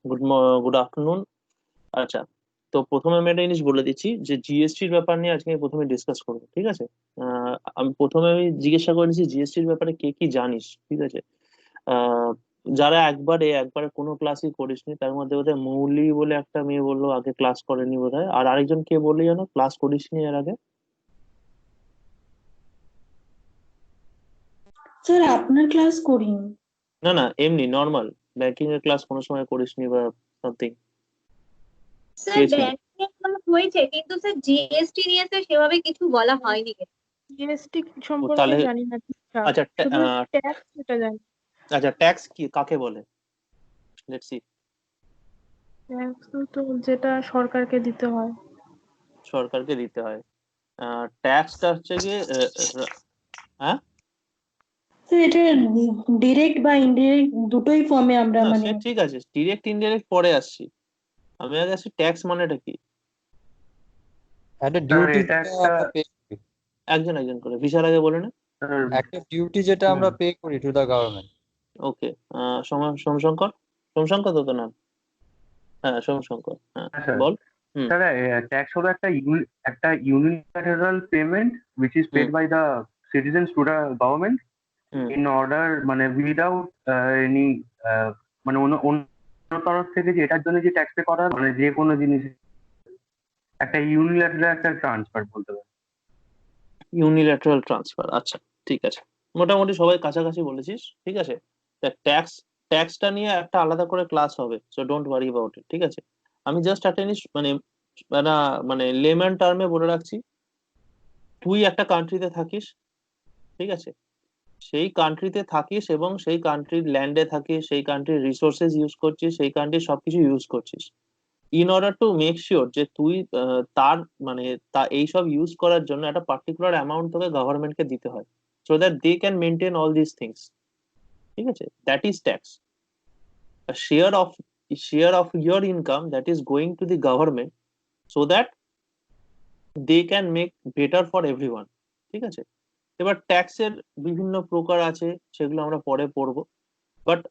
Good good afternoon. আচ্ছা, তো প্রথমে আমি একটা জিনিস বলে দিচ্ছি যে জিএসটির ব্যাপার নিয়ে আজকে আমি প্রথমে ডিসকাস করবো, ঠিক আছে? আমি জিজ্ঞাসা করেছি জিএসটির ব্যাপারে কে কি জানিস, ঠিক আছে? আহ, যারা একবারে কোনো ক্লাসই করিসনি, তার মধ্যে বোধহয় মৌলি বলে একটা মেয়ে বললো আগে ক্লাস করেনি বোধহয়, আর আরেকজন কে বললো যেন ক্লাস করিসনি এর আগে। স্যার আপনার ক্লাস করিনি। না না, এমনি নর্মাল ব্যাংকিং এর ক্লাস কোনো সময় করিসনি বা সামথিং, স্যার কে ছিল? ব্যাংকিং ক্লাস হয়েছে, কিন্তু স্যার জিএসটি নিয়ে স্যার সেভাবে কিছু বলা হয়নি। জিএসটি ও সম্পর্কে তাহলে জানি না ঠিকঠাক, আচ্ছা, শুধু ট্যাক্স এটা জানি। আচ্ছা, ট্যাক্স কি কাকে বলে? Let's see. ট্যাক্স তো যেটা সরকারকে দিতে হয়। সরকারকে দিতে হয়। ট্যাক্সটা হচ্ছে গিয়ে হ্যাঁ। স্যার এটা ডিরেক্ট বা ইনডিরেক্ট দুটোই ফর্মে আমরা না মানে সে ঠিক আছে, ডিরেক্ট ইনডিরেক্ট পরে আসছি, আমি আগে আসছি ট্যাক্স মানেটা কি। একটা ডিউটি এটা যেটা একটা আমরা পে করি, একজন একজন করে বিশাল আগে বলে না। একটা ডিউটি যেটা আমরা পে করি টু দা গভর্নমেন্ট। ওকে। সোমশঙ্কর, সোমশঙ্কর তো তোর নাম? হ্যাঁ সোমশঙ্কর, হ্যাঁ স্যার বল। হুম স্যার ট্যাক্স হলো একটা unilateral payment which is hmm paid by the citizens to the government hmm in order মানে উইদাউট এনি মানে অন্য তরফ থেকে যে এটার জন্য যে ট্যাক্স পে করা মানে যে কোনো জিনিস একটা ইউনিল্যাটারাল একটা ট্রান্সফার বলতে পারেন। ইউনিল্যাটারাল ট্রান্সফার, আচ্ছা ঠিক আছে, মোটামুটি সবাই কাছাকাছি বলেছিস, ঠিক আছে। ট্যাক্সটা নিয়ে একটা আলাদা করে ক্লাস হবে, so don't worry about it, ঠিক আছে। আমি জাস্ট একটা জিনিস মানে মানে মানে লেম্যান টার্মে বলে রাখছি। তুই একটা কান্ট্রিতে থাকিস, ঠিক আছে, সেই কান্ট্রিতে থাকিস এবং সেই কান্ট্রির ল্যান্ডে থাকিস, সেই কান্ট্রির রিসোর্সেস ইউজ করছিস, সেই কান্ট্রির সবকিছু ইউজ করছিস, in order to make sure যে তুই তার মানে এইসব ইউজ করার জন্য একটা পার্টিকুলার অ্যামাউন্ট তোকে গভর্নমেন্টকে দিতে হয়, so that they can maintain all this things, ঠিক আছে। That is tax. a share of share of your income that is going to the government so that they can make better for everyone, ঠিক আছে। এবার ট্যাক্সের বিভিন্ন প্রকার আছে, সেগুলো আমরা পরে পড়বো, বাট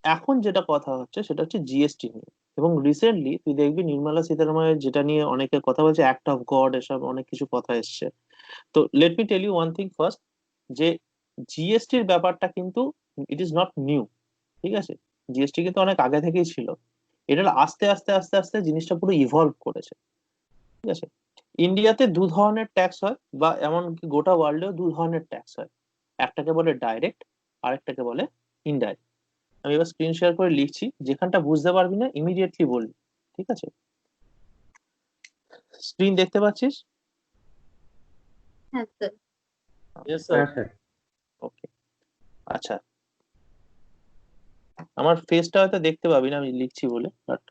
এখন যেটা কথা হচ্ছে সেটা হচ্ছে জিএসটি নিয়ে। এবং রিসেন্টলি তুই দেখবি নির্মলা সীতারামনের যেটা নিয়ে অনেকে কথা বলছে, অ্যাক্ট অফ গড, এসব অনেক কিছু কথা এসছে। তো let me tell you one thing first, যে জিএসটির ব্যাপারটা কিন্তু ইট ইজ নট নিউ, ঠিক আছে। জিএসটি কিন্তু অনেক আগে থেকেই ছিল, এটার আস্তে আস্তে আস্তে আস্তে জিনিসটা পুরো ইভলভ করেছে, ঠিক আছে। ইন্ডিয়াতে দু ধরনের ট্যাক্স হয়, বা এমনকি গোটা ওয়ার্ল্ডেও দু ধরনের ট্যাক্স হয়, একটাকে বলে ডাইরেক্ট, আরেকটাকে বলে ইনডাইরেক্ট। আমি এবার স্ক্রিন শেয়ার করে লিখছি, যেখানটা বুঝতে পারবি না ইমিডিয়েটলি বলবি, ঠিক আছে। স্ক্রিন দেখতে পাচ্ছিস? হ্যাঁ স্যার। Yes sir. হ্যাঁ স্যার। ওকে, আচ্ছা, আমার ফেসটা হয়তো দেখতে পাবি না আমি লিখছি বলে, বাট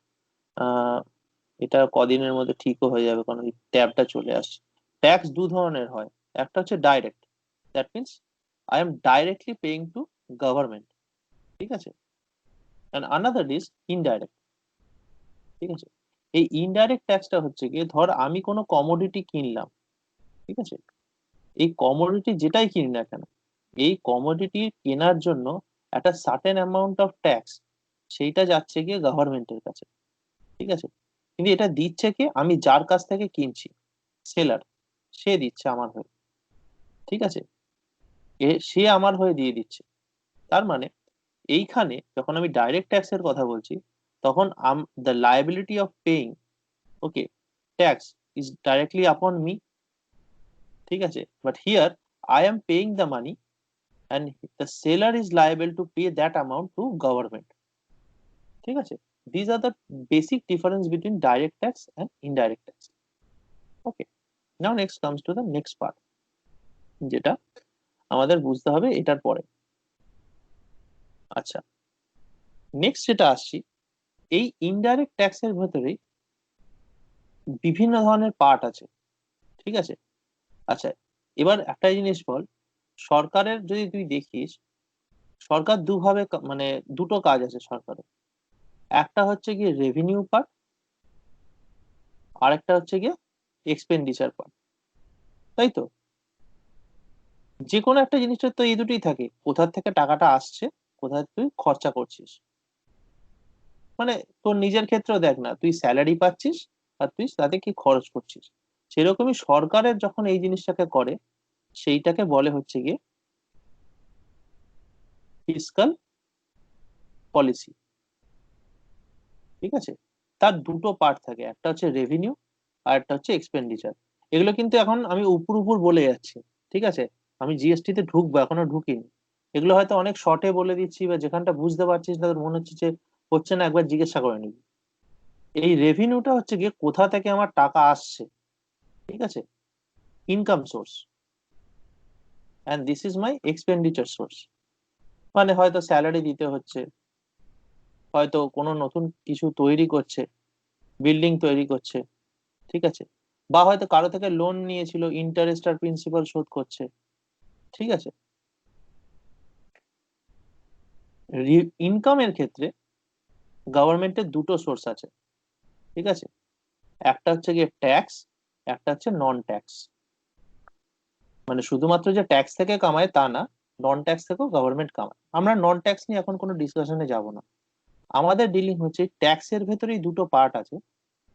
এটা কদিনের মধ্যে ঠিকও হয়ে যাবে, কারণ ট্যাবটা চলে আসছে। ট্যাক্স দু ধরনের হয়, একটা হচ্ছে direct, that means I am directly paying two government, ঠিক আছে। অ্যান্ড আনাদার ইজ ইনডাইরেক্ট, ঠিক আছে। এই ইনডাইরেক্ট ট্যাক্সটা হচ্ছে গিয়ে, ধর আমি কোনো কমোডিটি কিনলাম, ঠিক আছে, এই কমোডিটি যেটাই কিনি না কেন, এই কমোডিটি কেনার জন্য একটা সার্টেন অ্যামাউন্ট অফ ট্যাক্স সেইটা যাচ্ছে গিয়ে গভর্নমেন্টের কাছে, ঠিক আছে। কিন্তু এটা দিচ্ছে কে? আমি যার কাছ থেকে কিনছি, সেলার, সে দিচ্ছে আমার হয়ে, ঠিক আছে। সে আমার হয়ে দিয়ে দিচ্ছে। তার মানে এইখানে যখন আমি ডাইরেক্ট ট্যাক্সের কথা বলছি, তখন the liability of paying, okay, tax is directly আপন মি, ঠিক আছে। But here I am paying the money and the seller is liable to pay that amount to government, ঠিক আছে। These are the basic difference between direct tax and indirect tax. Okay, now next comes to the next part, যেটা আমাদের বুঝতে হবে এটার পরে। আচ্ছা, next যেটা আসছি, এই ইনডাইরেক্ট ট্যাক্সের ভেতরেই বিভিন্ন ধরনের পার্ট আছে, ঠিক আছে। আচ্ছা, এবার একটা জিনিস বল, সরকারের যদি তুই দেখিস, সরকার দুভাবে মানে দুটো কাজ আছে সরকারের, একটা হচ্ছে গিয়ে রেভিনিউ পার্ট, আর একটা হচ্ছে গিয়ে এক্সপেন্ডিচার পার্ট, তাই তো? যে কোনো একটা জিনিসের তো এই দুটোই থাকে, কোথা থেকে টাকাটা আসছে, কোথায় তুই খরচা করছিস, মানে তোর নিজের ক্ষেত্রেও দেখ না, তুই স্যালারি পাচ্ছিস আর তুই তাতে কি খরচ করছিস। সেরকমই সরকারের যখন এই জিনিসটাকে করে, সেইটাকে বলে হচ্ছে গিয়ে ফিসকাল পলিসি। ঠিক আছে, তার দুটো পার্ট থাকে, একটা হচ্ছে রেভিনিউ আর একটা হচ্ছে এক্সপেন্ডিচার। এগুলো কিন্তু এখন আমি উপর উপর বলে যাচ্ছি, ঠিক আছে, আমি জিএসটি তে ঢুকবো, এখনো ঢুকিনি। এগুলো হয়তো অনেক শর্টে বলে দিচ্ছি, বা যেখানটা বুঝতে পারছিস না, তোর মনে হচ্ছে যে হচ্ছে না, একবার জিজ্ঞাসা করে নিবি। এই রেভিনিউটা হচ্ছে গিয়ে কোথা থেকে আমার টাকা আসছে, ঠিক আছে, income source, and this is my expenditure source. মানে হয়তো স্যালারি দিতে হচ্ছে, হয়তো কোনো নতুন কিছু তৈরি করছে, বিল্ডিং তৈরি করছে, ঠিক আছে, বা হয়তো কারো থেকে লোন নিয়েছিল, ইন্টারেস্ট আর প্রিন্সিপাল শোধ করছে, ঠিক আছে। ইনকামের ক্ষেত্রে গভর্নমেন্টের দুটো সোর্স আছে, ঠিক আছে, একটা হচ্ছে গিয়ে ট্যাক্স, একটা হচ্ছে নন ট্যাক্স। মানে শুধুমাত্র যে ট্যাক্স থেকে কামায় তা না, নন ট্যাক্স থেকেও গভর্নমেন্ট কামায়। আমরা নন ট্যাক্স নিয়ে এখন কোনো ডিসকাশনে যাব না, আমাদের ডিলিং হচ্ছে ট্যাক্সের ভেতরেই দুটো পার্ট আছে,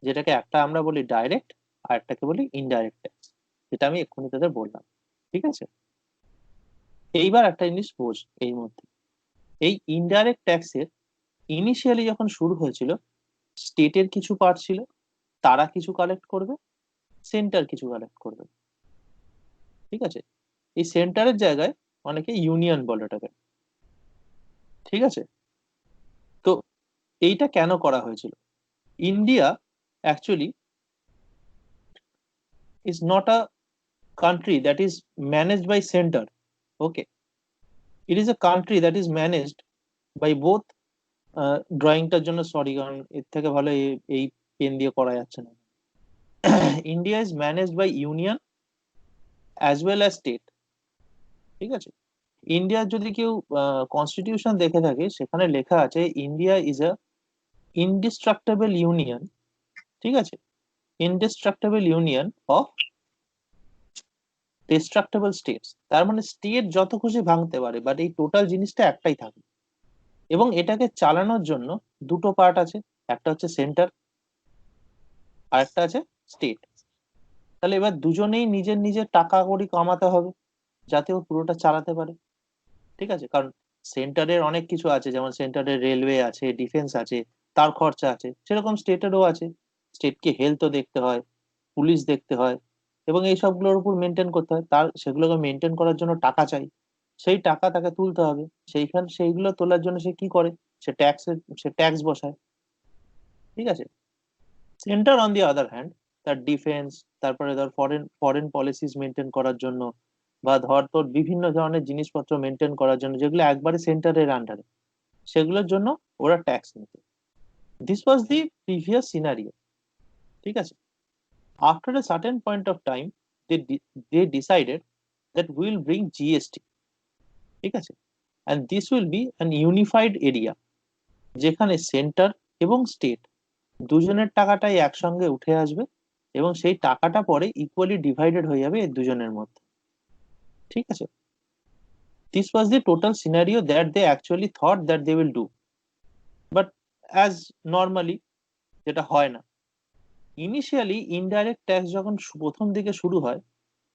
যেটাকে একটা আমরা বলি ডাইরেক্ট আর একটাকে বলি ইনডাইরেক্ট ট্যাক্স, যেটা আমি এক্ষুনি তোদের বললাম, ঠিক আছে। এইবার একটা জিনিস বোঝ, এই মধ্যে এই ইনডাইরেক্ট ট্যাক্সের ইনিশিয়ালি যখন শুরু হয়েছিল, স্টেটের কিছু পার্ট ছিল, তারা কিছু কালেক্ট করবে, সেন্টার কিছু কালেক্ট করবে, ঠিক আছে। এই সেন্টারের জায়গায় অনেকে ইউনিয়ন বলে ওটাকে, ঠিক আছে। তো এইটা কেন করা হয়েছিল? India actually is not a country that is managed by center. Okay, it is a country that is managed by both. ড্রয়িংটার জন্য সরি, কারণ এর থেকে ভালো এই পেন দিয়ে করা যাচ্ছে না। India is managed by union as well as state, ঠিক আছে। ইন্ডিয়ার যদি কেউ কনস্টিটিউশন দেখে থাকে, সেখানে লেখা আছে ইন্ডিয়া ইজ আ ইনডিস্ট্রাক্টেবল ইউনিয়ন, ঠিক আছে, ইনডিস্ট্রাক্টেবল ইউনিয়ন অফ ডিস্ট্রাক্টেবল স্টেটস। তার মানে স্টেট যত খুশি ভাঙতে পারে, বাট এই টোটাল জিনিসটা একটাই থাকে। এবং এটাকে চালানোর জন্য দুটো পার্ট আছে, একটা হচ্ছে সেন্টার আর একটা আছে স্টেট। তাহলে এবার দুজনেই নিজের নিজের টাকা কড়ি কামাতে হবে, যাতে ও পুরোটা চালাতে পারে, ঠিক আছে। কারণ সেন্টারের অনেক কিছু আছে, যেমন সেন্টারের রেলওয়ে আছে, ডিফেন্স আছে, তার খরচা আছে, সেরকম স্টেটেরও আছে। স্টেটকে হেলথও দেখতে হয়, পুলিশ দেখতে হয়, এবং এই সবগুলোর উপর মেনটেন করতে হয়, তার সেগুলোকে মেনটেন করার জন্য টাকা চাই, সেই টাকা তাকে তুলতে হবে। সেইগুলো তোলার জন্য সে কি করে, সে ট্যাক্স বসায়, ঠিক আছে। Centre on the other hand, তার ডিফেন্স, তারপরে ধর ফরেন পলিসিস মেনটেন করার জন্য, বা ধর তোর বিভিন্ন ধরনের জিনিসপত্র মেনটেন করার জন্য, যেগুলো একবারে সেন্টারের আন্ডারে, সেগুলোর জন্য ওরা ট্যাক্স নিত। This was the previous scenario, ঠিক আছে। After a certain point of time, they decided that we will bring GST, ঠিক আছে, and this will be an unified area, যেখানে সেন্টার এবং স্টেট দুজনের টাকাটাই একসঙ্গে উঠে আসবে, এবং সেই টাকাটা পরে ইকুয়ালি ডিভাইডেড হয়ে যাবে এই দুজনের মধ্যে, ঠিক আছে। This was the total scenario that they actually thought that they will do, but as normally যেটা হয় না। ইনিশিয়ালি ইনডাইরেক্ট ট্যাক্স যখন প্রথম দিকে শুরু হয়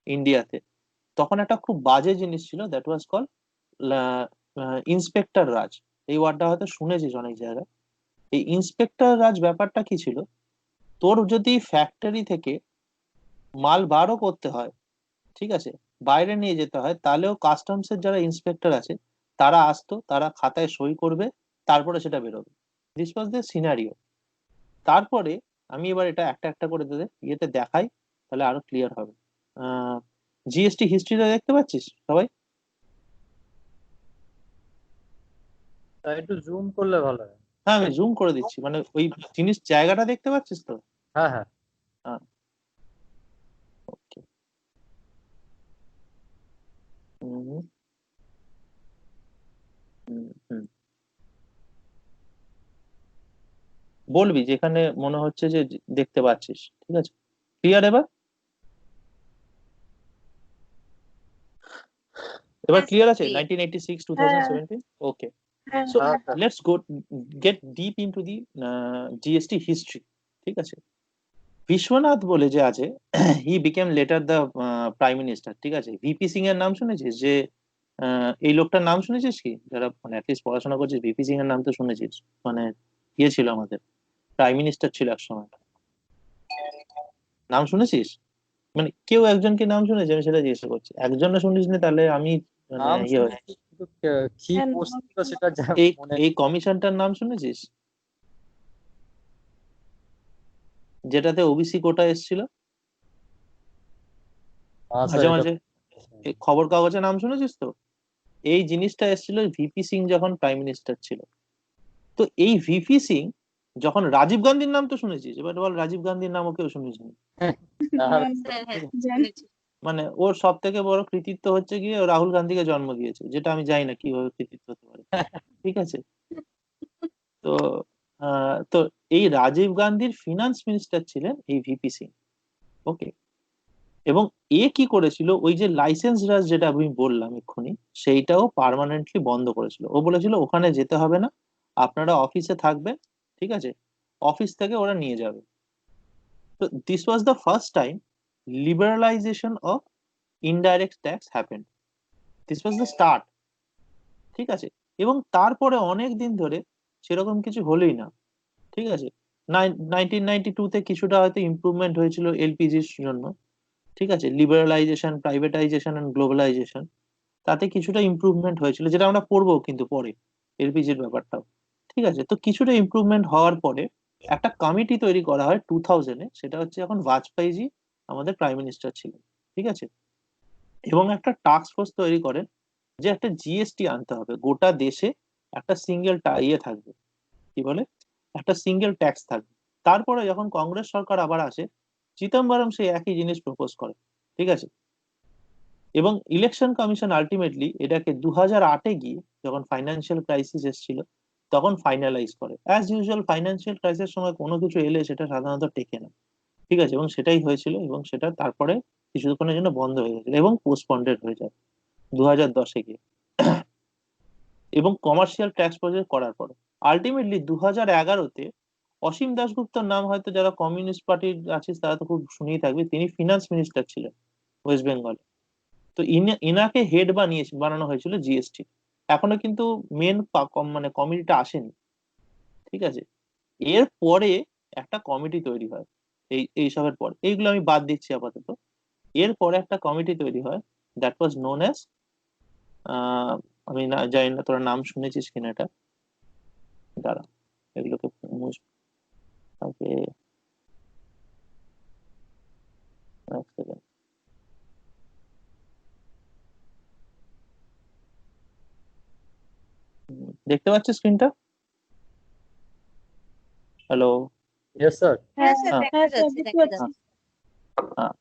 ইন্ডিয়াতে, তখন একটা খুব বাজে জিনিস ছিল, দ্যাট ওয়াজ কল ইন্সপেক্টর রাজ। এই ওয়ার্ডটা হয়তো শুনেছিস অনেক জায়গায়। এই ইন্সপেক্টর রাজ ব্যাপারটা কি ছিল, তোর যদি ফ্যাক্টরি থেকে মাল বারও করতে হয়, ঠিক আছে, বাইরে নিয়ে যেতে হয়, তাহলেও কাস্টমস এর যারা ইন্সপেক্টর আছে, তারা আসতো, তারা খাতায় সই করবে, তারপরে সেটা বেরোবে। This was the scenario. তারপরে আমি এবার এটা একটা একটা করে তোদের ইয়েতে দেখাই, তাহলে আরো ক্লিয়ার হবে। জিএসটি হিস্ট্রিটা দেখতে পাচ্ছিস সবাই? একটু জুম করলে ভালো হয়। হ্যাঁ, আমি জুম করে দিচ্ছি, মানে ওই জায়গাটা দেখতে পাচ্ছিস তো? হ্যাঁ হ্যাঁ। ওকে। হুম হুম হুম। বলবি যেখানে মনে হচ্ছে যে দেখতে পাচ্ছিস, ঠিক আছে। ক্লিয়ার এবার? এবার ক্লিয়ার আছে? clear. 1986 হ্যাঁ 2017? ওকে। হ্যাঁ So হ্যাঁ sir let's get deep into the GST history. ঠিক আছে, বিশ্বনাথ বলে যে আছে, he became letter the prime minister. ঠিক আছে, ভিপি সিং এর নাম শুনেছিস? যে এই লোকটার নাম শুনেছিস কি? যারা মানে অ্যাটলিস্ট পড়াশোনা করছিস, ভিপি সিং এর নাম তো শুনেছিস। মানে ইয়ে ছিল, আমাদের প্রাইম মিনিস্টার ছিল এক সময়। নাম শুনেছিস? মানে কেউ একজনকে নাম শুনেছি, আমি সেটা জিজ্ঞাসা করছি। একজন শুনিস না তাহলে আমি মানে নাম ইয়ে হয়ে শুনেছি কিন্তু কি হ্যাঁ, পোস্ট নাম ছিল সেটা এই মনে এই কমিশনটার নাম শুনেছিস, যেটাতে ওবিসি কোটা এসেছিল না স্যার মাঝে এটা মাঝে? এই খবর কাগজে নাম শুনেছিস তো? এই জিনিসটা এসেছিল ভিপি সিং যখন প্রাইম মিনিস্টার ছিল। তো এই ভিপি সিং যখন, রাজীব গান্ধীর নাম তো শুনেছিস, এবার বল রাজীব গান্ধীর নামও কেউ শুনিস নি? না, হ্যাঁ হ্যাঁ জানি। শুনেছি। মানে ওর সব থেকে বড় কৃতিত্ব হচ্ছে গিয়ে ও রাহুল গান্ধীকে জন্ম দিয়েছে, যেটা আমি জানি না কিভাবে কৃতিত্ব হতে পারে। ঠিক আছে, তো তো এই রাজীব গান্ধীর ফিনান্স মিনিস্টার ছিলেন এই ভিপি সিং। ওকে, এবং এ কি করেছিল, ওই যে লাইসেন্স রাজ যেটা আমি বললাম এক্ষুনি, সেইটাও পার্মানেন্টলি বন্ধ করেছিল। ও বলেছিল ওখানে যেতে হবে না, আপনারা অফিসে থাকবেন। ঠিক আছে, অফিস থেকে ওরা নিয়ে যাবে। তো this was the first time liberalisation of indirect tax happened. This was the start. ঠিক আছে, এবং তারপরে অনেক দিন ধরে সেরকম কিছু হলোই না। ঠিক আছে, 1992-তে কিছুটা হয়তো ইমপ্রুভমেন্ট হয়েছিল এলপিজির জন্য। ঠিক আছে, লিবারালাইজেশন, প্রাইভেটাইজেশন এন্ড গ্লোবালাইজেশন, তাতে কিছুটা ইমপ্রুভমেন্ট হয়েছিল, যেটা আমরা পড়বো কিন্তু পরে, এলপিজির ব্যাপারটাও। ঠিক আছে, তো কিছুটা ইমপ্রুভমেন্ট হওয়ার পরে একটা কমিটি তৈরি করা হয় 2000-এ, সেটা হচ্ছে এখন বাজপেয়ীজি আমাদের প্রাইম মিনিস্টার ছিলেন। ঠিক আছে, এবং একটা টাস্ক ফোর্স তৈরি করেন যে একটা জিএসটি আনতে হবে গোটা দেশে, একটা সিঙ্গেল ইয়ে থাকবে, কি বলে, একটা সিঙ্গেল ট্যাক্স থাকবে। তারপরে যখন কংগ্রেস সরকার আবার আসে, চিদম্বরম সেই একই জিনিস প্রপোজ করে। ঠিক আছে, এবং ইলেকশন কমিশন আলটিমেটলি এটাকে 2008-এ গিয়ে, যখন ফাইন্যান্সিয়াল ক্রাইসিস এসেছিল, তখন ফাইনালাইজ করে। অ্যাজ ইউজুয়াল ফাইন্যান্সিয়াল ক্রাইসিসের সময় কোনো কিছু এলে সেটা সাধারণত টেকে না। ঠিক আছে, এবং সেটাই হয়েছিল, এবং সেটা তারপরে কিছুক্ষণের জন্য বন্ধ হয়ে গেছিল এবং পোস্টপন্ডেড হয়ে যায় 2010-এ গিয়ে। এবং কমার্শিয়াল ট্যাক্স প্রজেক্ট করার পরে আলটিমেটলি 2011-তে অসীম দাশগুপ্তর নাম হয়তো যারা কমিউনিস্ট পার্টির আছিস তারা তো খুব শুনেই থাকবে, তিনি ফিনান্স মিনিস্টার ছিলেন ওয়েস্ট বেঙ্গলে। তো ইনাকে হেড বানানো হয়েছিল জিএসটি। এখনো কিন্তু মেন মানে কমিটিটা আসেনি। ঠিক আছে, এর পরে একটা কমিটি তৈরি হয়, এইসবের পর এইগুলো আমি বাদ দিচ্ছি আপাতত। এর পরে একটা কমিটি তৈরি হয়, দ্যাট ওয়াজ নোন অ্যাজ, আমি না জানি না তোরা নাম শুনেছিস কিনা এটা, দাঁড়া এগুলোকে আগে এক second। দেখতে পাচ্ছিস স্ক্রিনটা? হ্যালো? ইয়েস স্যার হ্যাঁ স্যার হ্যাঁ, দেখা হ্যাঁ স্যার, যাচ্ছে দেখতে দেখা পাচ্ছি। যাচ্ছে। হ্যাঁ,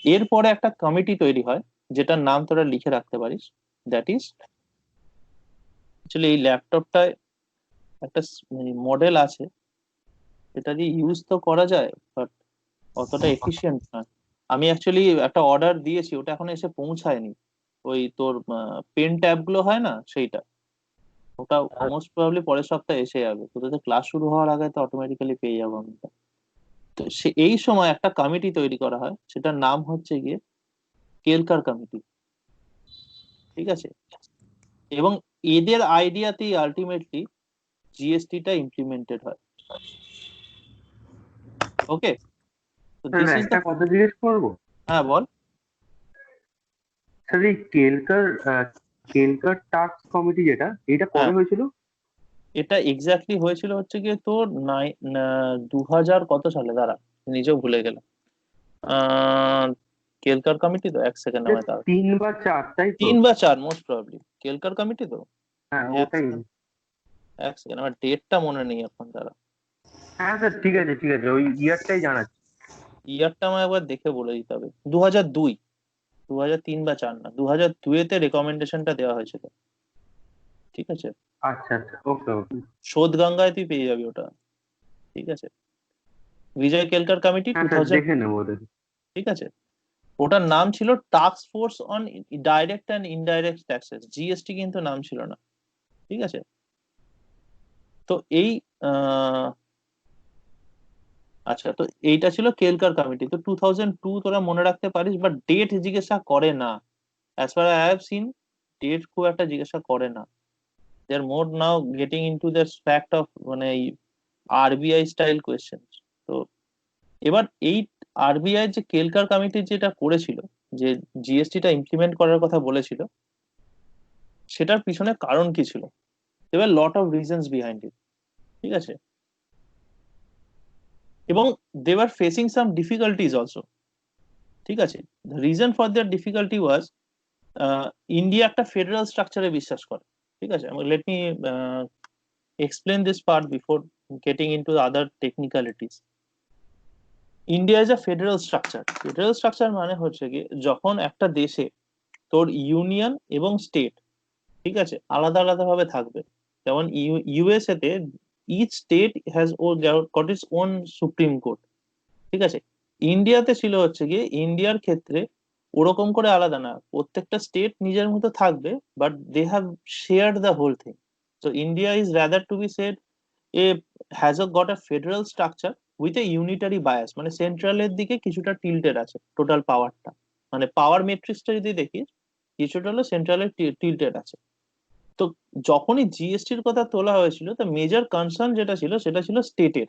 এরপরে একটা কমিটি তৈরি হয় যেটার নাম তোরা লিখে রাখতে পারিস, দ্যাট ইজ, অ্যাকচুয়ালি এই ল্যাপটপটায় একটা মডেল আছে, এটা দিয়ে ইউজ তো করা যায় বাট অতটা এফিশিয়েন্ট নয়। আমি অ্যাকচুয়ালি একটা অর্ডার দিয়েছি, ওটা এখন এসে পৌঁছায়নি। ওই তোর পেন ট্যাব গুলো হয় না, সেইটা, ওটা মোস্ট প্রবাবলি পরের সপ্তাহে এসে যাবে। তোদের ক্লাস শুরু হওয়ার আগে তো অটোমেটিক্যালি পেয়ে যাবো আমি এটা। তো এই সময় একটা কমিটি তৈরি করা হয়, সেটার নাম হচ্ছে গিয়ে কেলকার কমিটি। ঠিক আছে, এবং এদের আইডিয়াতেই আলটিমেটলি জিএসটিটা ইমপ্লিমেন্টেড হয়। ওকে, তো স্যার দিস ইজ দ্য, একটা কথা জিজ্ঞেস করবো? হ্যাঁ বল। স্যার এই কেলকার টাস্ক কমিটি যেটা, এটা হ্যাঁ, কবে হয়েছিল? এটা এক্স্যাক্টলি হয়েছিল হচ্ছে গিয়ে তোর 2000 কত সালে, দাঁড়া নিজেও ভুলে গেলাম। আহ কেলকার কমিটি তো, এক সেকেন্ড যে আমায় তার, 3 বা 4, তাই তো? 3 বা 4 মোস্ট প্রবাবলি কেলকার কমিটি তো। হ্যাঁ এক ওটাই। সেকেন্ড, এক সেকেন্ড, আমার ডেটটা মনে নেই এখন, দাঁড়া। হ্যাঁ স্যার ঠিক আছে ঠিক আছে, ওই ইয়ারটাই জানাচ্ছি। ইয়ারটা আমায় একবার দেখে বলে দিতে হবে। 2002, 2003 বা 2004 না, 2002-তে রেকমেন্ডেশনটা দেওয়া হয়েছিল। ঠিক আছে, আচ্ছা আচ্ছা, ওকে ওকে। শোধ গঙ্গায় তুই পেয়ে যাবি ওটা। ঠিক আছে, বিজয় কেলকার কমিটি হ্যাঁ টু স্যার থাউজেন্ড দেখে নেবো ওদের। ঠিক আছে, ওটার নাম ছিল task force on direct and indirect taxes, GST কিন্তু নাম ছিল না। ঠিক আছে? তো এই আহ, আচ্ছা, তো এইটা ছিল কেলকার কমিটি। তো 2002 তোরা মনে রাখতে পারিস, বাট ডেট জিজ্ঞাসা করে না। As far I have seen, date খুব একটা জিজ্ঞাসা করে না। They are more now getting into the fact of মানে আরবিআই স্টাইল কোয়েশ্চেন। তো এবার এই আরবিআই যে কেলকার কমিটি যেটা করেছিল, যে জিএসটিটা ইমপ্লিমেন্ট করার কথা বলেছিল, সেটার পিছনে কারণ কি ছিল? There lot of reasons behind it. ঠিক আছে? এবং they are facing some difficulties also. ঠিক আছে? The reason for their difficulty was, India একটা ফেডারেল স্ট্রাকচারে বিশ্বাস করে। ঠিক আছে? Let me explain this part before getting into the other technicalities. India is a federal structure. Federal structure মানে হচ্ছে কি, যখন একটা দেশে তোর ইউনিয়ন এবং স্টেট, ঠিক আছে, আলাদা আলাদা ভাবে থাকবে। যেমন ইউএসএ তে ইচ স্টেট হ্যাজ ও got its own supreme court. ঠিক আছে? ইন্ডিয়াতে ছিল হচ্ছে গিয়ে, ইন্ডিয়ার ক্ষেত্রে ওরকম করে আলাদা না, প্রত্যেকটা স্টেট নিজের মতো থাকবে, but they have shared the whole thing. So India is rather to be said a has got a federal structure with a unitary bias, মানে সেন্ট্রালের দিকে কিছুটা টিল্টেড আছে টোটাল পাওয়ারটা। মানে পাওয়ার মেট্রিক্সটা যদি দেখিস, কিছুটা হলো সেন্ট্রালের টিল্টেড আছে। তো যখনই জিএসটির কথা তোলা হয়েছিল, তো মেজর কনসার্ন যেটা ছিল সেটা ছিল স্টেটের,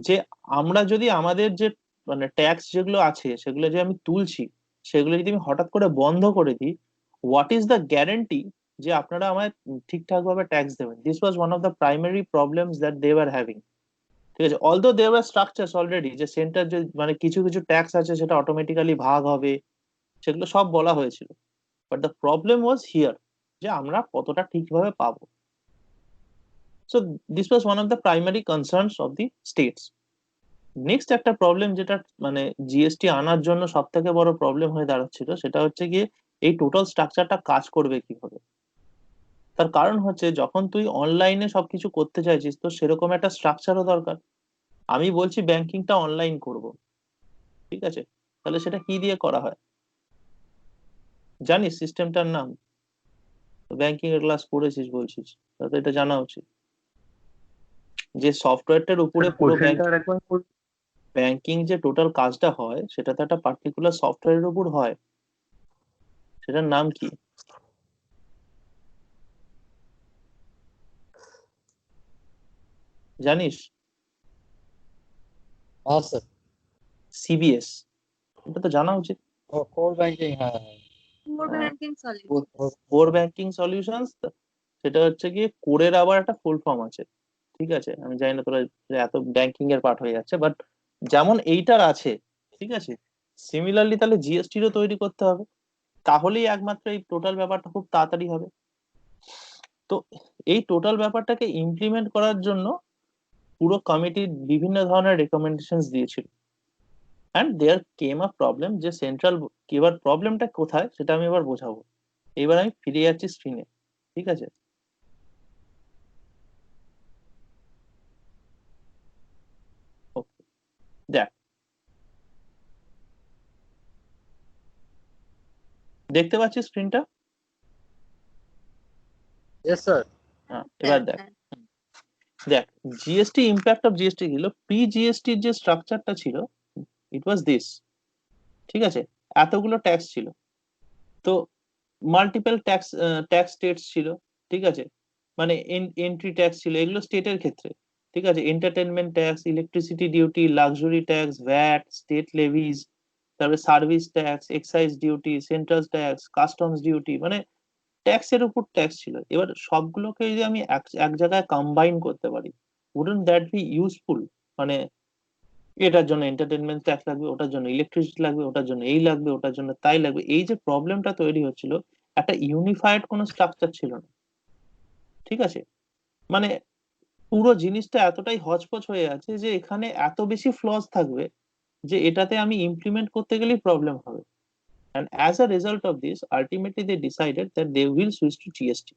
যে আমরা যদি আমাদের যে মানে ট্যাক্স যেগুলো আছে সেগুলো যে আমি তুলছি, সেগুলো যদি আমি হঠাৎ করে বন্ধ করে দিই, হোয়াট ইজ দ্য গ্যারান্টি যে আপনারা আমায় ঠিকঠাক ভাবে ট্যাক্স দেবেন? This was one of the primary problems that they were having. ঠিক আছে? Although they were structures already, যে সেন্টার যে মানে কিছু কিছু ট্যাক্স আছে সেটা অটোমেটিক্যালি ভাগ হবে, সেগুলো সব বলা হয়েছিল। But the problem was here, যে আমরা কতটা ঠিকভাবে পাবো। So this was one of the primary concerns of the states. Next একটা প্রবলেম যেটা মানে জিএসটি আনার জন্য সব থেকে বড় প্রবলেম হয়ে দাঁড়াচ্ছিল, সেটা হচ্ছে গিয়ে এই টোটাল স্ট্রাকচারটা কাজ করবে কিভাবে। তার কারণ হচ্ছে, যখন তুই অনলাইনে সবকিছু করতে চাইছিস, তো সেরকম একটা স্ট্রাকচারও দরকার। আমি বলছি ব্যাংকিংটা অনলাইন করব, ঠিক আছে, তাহলে সেটা কি দিয়ে করা হয়? জানিস সিস্টেমটার নাম? ব্যাংকিং এর ক্লাস করেছিস বলছিস, তাহলে এটা জানা উচিত। যে সফটওয়্যারটার উপরে পুরো কোশ্চেনটা একবার ব্যাংকিং যে টোটাল কাজটা হয়, সেটা তো একটা পার্টিকুলার সফটওয়্যারের উপর হয়। সেটার নাম কি? জানিস? হ্যাঁ স্যার। সিবিএস, এটা তো জানা উচিত। ও কোর ব্যাংকিং, হ্যাঁ হ্যাঁ। Core banking solution. Core banking solutions, সেটা হচ্ছে গিয়ে কোরের আবার একটা ফুল ফর্ম আছে। ঠিক আছে? আমি জানি না তোরা এত ব্যাংকিং এর পাঠ হয়ে যাচ্ছে, বাট যেমন এইটার আছে, ঠিক আছে, সিমিলারলি তাহলে জিএসটিরও তৈরি করতে হবে। তাহলেই একমাত্র এই টোটাল ব্যাপারটা খুব তাড়াতাড়ি হবে। তো এই টোটাল ব্যাপারটাকে ইমপ্লিমেন্ট করার জন্য পুরো কমিটি বিভিন্ন ধরনের রেকমেন্ডেশন দিয়েছিল। And there came a problem, যে সেন্ট্রাল, এবার প্রবলেমটা কোথায় সেটা আমি এবার বোঝাবো। এবার আমি ফিরে যাচ্ছি স্ক্রিনে। ঠিক আছে? Okay, দেখ, দেখতে পাচ্ছিস স্ক্রিনটা? Yes sir. হ্যাঁ, এবার দেখ। দেখ, জিএসটি ইম্প্যাক্ট অফ জিএসটি ছিল, প্রি জিএসটির যে স্ট্রাকচারটা ছিল, ইট ওয়াজ দিস। ঠিক আছে? এতগুলো ট্যাক্স ছিল, তো মাল্টিপল ট্যাক্স ট্যাক্স স্টেটস ছিল। ঠিক আছে? মানে এন্ট্রি ট্যাক্স ছিল, এগুলো স্টেটের ক্ষেত্রে। ঠিক আছে? Entertainment tax, electricity duty, luxury tax, VAT, state levies, তারপরে service tax, excise duty, central tax, customs duty, মানে ট্যাক্সের উপর ট্যাক্স ছিল। এবার সবগুলোকে যদি আমি এক এক জায়গায় কম্বাইন করতে পারি, উডন্ট দ্যাট বি ইউজফুল? মানে এটার জন্য এন্টারটেনমেন্ট ট্যাক্স লাগবে, ওটার জন্য ইলেকট্রিসিটি লাগবে, ওটার জন্য এই লাগবে, ওটার জন্য তাই লাগবে, এই যে প্রবলেমটা তৈরি হচ্ছিল, একটা ইউনিফাইড কোনো স্ট্রাকচার ছিল না। ঠিক আছে? মানে পুরো জিনিসটা এতটাই হচপচ হয়ে আছে যে এখানে এত বেশি ফ্লস থাকবে যে এটাতে আমি ইমপ্লিমেন্ট করতে গেলেই প্রবলেম হবে। And as a result of this, ultimately they decided that they will switch to GST.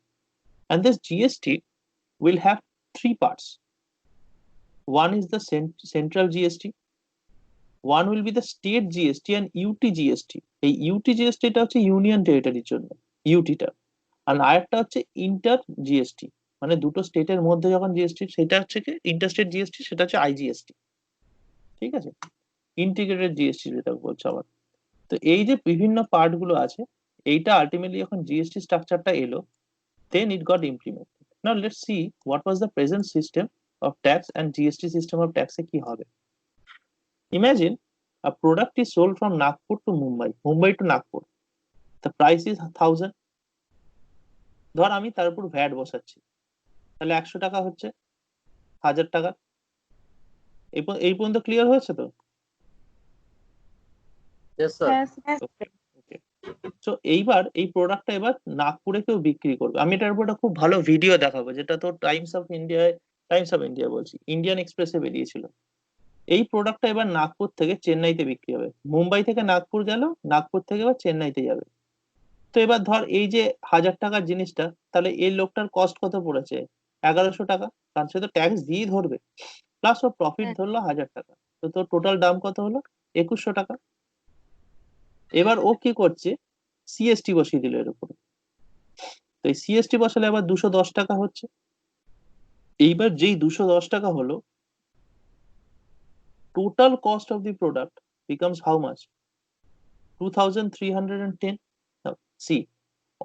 And this GST will have three parts. One is the central GST, one will be the state GST, and UT GST. এই UT GST টা হচ্ছে union টেরিটরির জন্য, ইউটিটা। আর আরেকটা হচ্ছে inter GST, মানে দুটো স্টেটের মধ্যে যখন জিএসটি, সেটা হচ্ছে কি ইন্টার স্টেট জিএসটি, সেটা হচ্ছে আইজিএসটি। ঠিক আছে, ইন্টিগ্রেটেড জিএসটি যেটা বলছে আবার। তো এই যে বিভিন্ন পার্ট গুলো আছে, এইটা আলটিমেটলি যখন জিএসটি স্ট্রাকচারটা এলো, then it got implemented. Now let's see what was the present system of tax and GST system of tax এ কি হবে। Imagine a product is sold from Nagpur to Mumbai, Mumbai to Nagpur. The price is 1000. ধর আমি তার উপর VAT বসাচ্ছি, তাহলে 100 টাকা হচ্ছে 1000 টাকা। এই পর্যন্ত ক্লিয়ার হয়েছে তো? Yes, sir. হ্যাঁ তো এইবার এই প্রোডাক্টটা এবার নাগপুরে কেউ বিক্রি করবে। আমি এটার উপর একটা খুব ভালো ভিডিও দেখাবো, যেটা তো টাইমস অফ ইন্ডিয়া বলছি, ইন্ডিয়ান এক্সপ্রেসে বেরিয়েছিল। এই প্রোডাক্টটা এবার নাগপুর থেকে চেন্নাইতে বিক্রি হবে। মুম্বাই থেকে নাগপুর গেল, নাগপুর থেকে এবার চেন্নাইতে যাবে। তো এবার ধর এই যে 1000 টাকার জিনিসটা, তাহলে এই লোকটার কস্ট কত পড়েছে? 1100 টাকা, কারণ সে তো ট্যাক্স দিয়েই ধরবে, প্লাস ও প্রফিট ধরলো 1000 টাকা। তো তোর টোটাল দাম কত হলো? 2100 টাকা। এবার ও কি করছে, সিএসটি বসিয়ে দিল এর উপরে। তো এই সিএসটি বসালে আবার 210 টাকা হচ্ছে। এইবার যেই 210 টাকা হলো, total cost of the product becomes how much? 2310। See,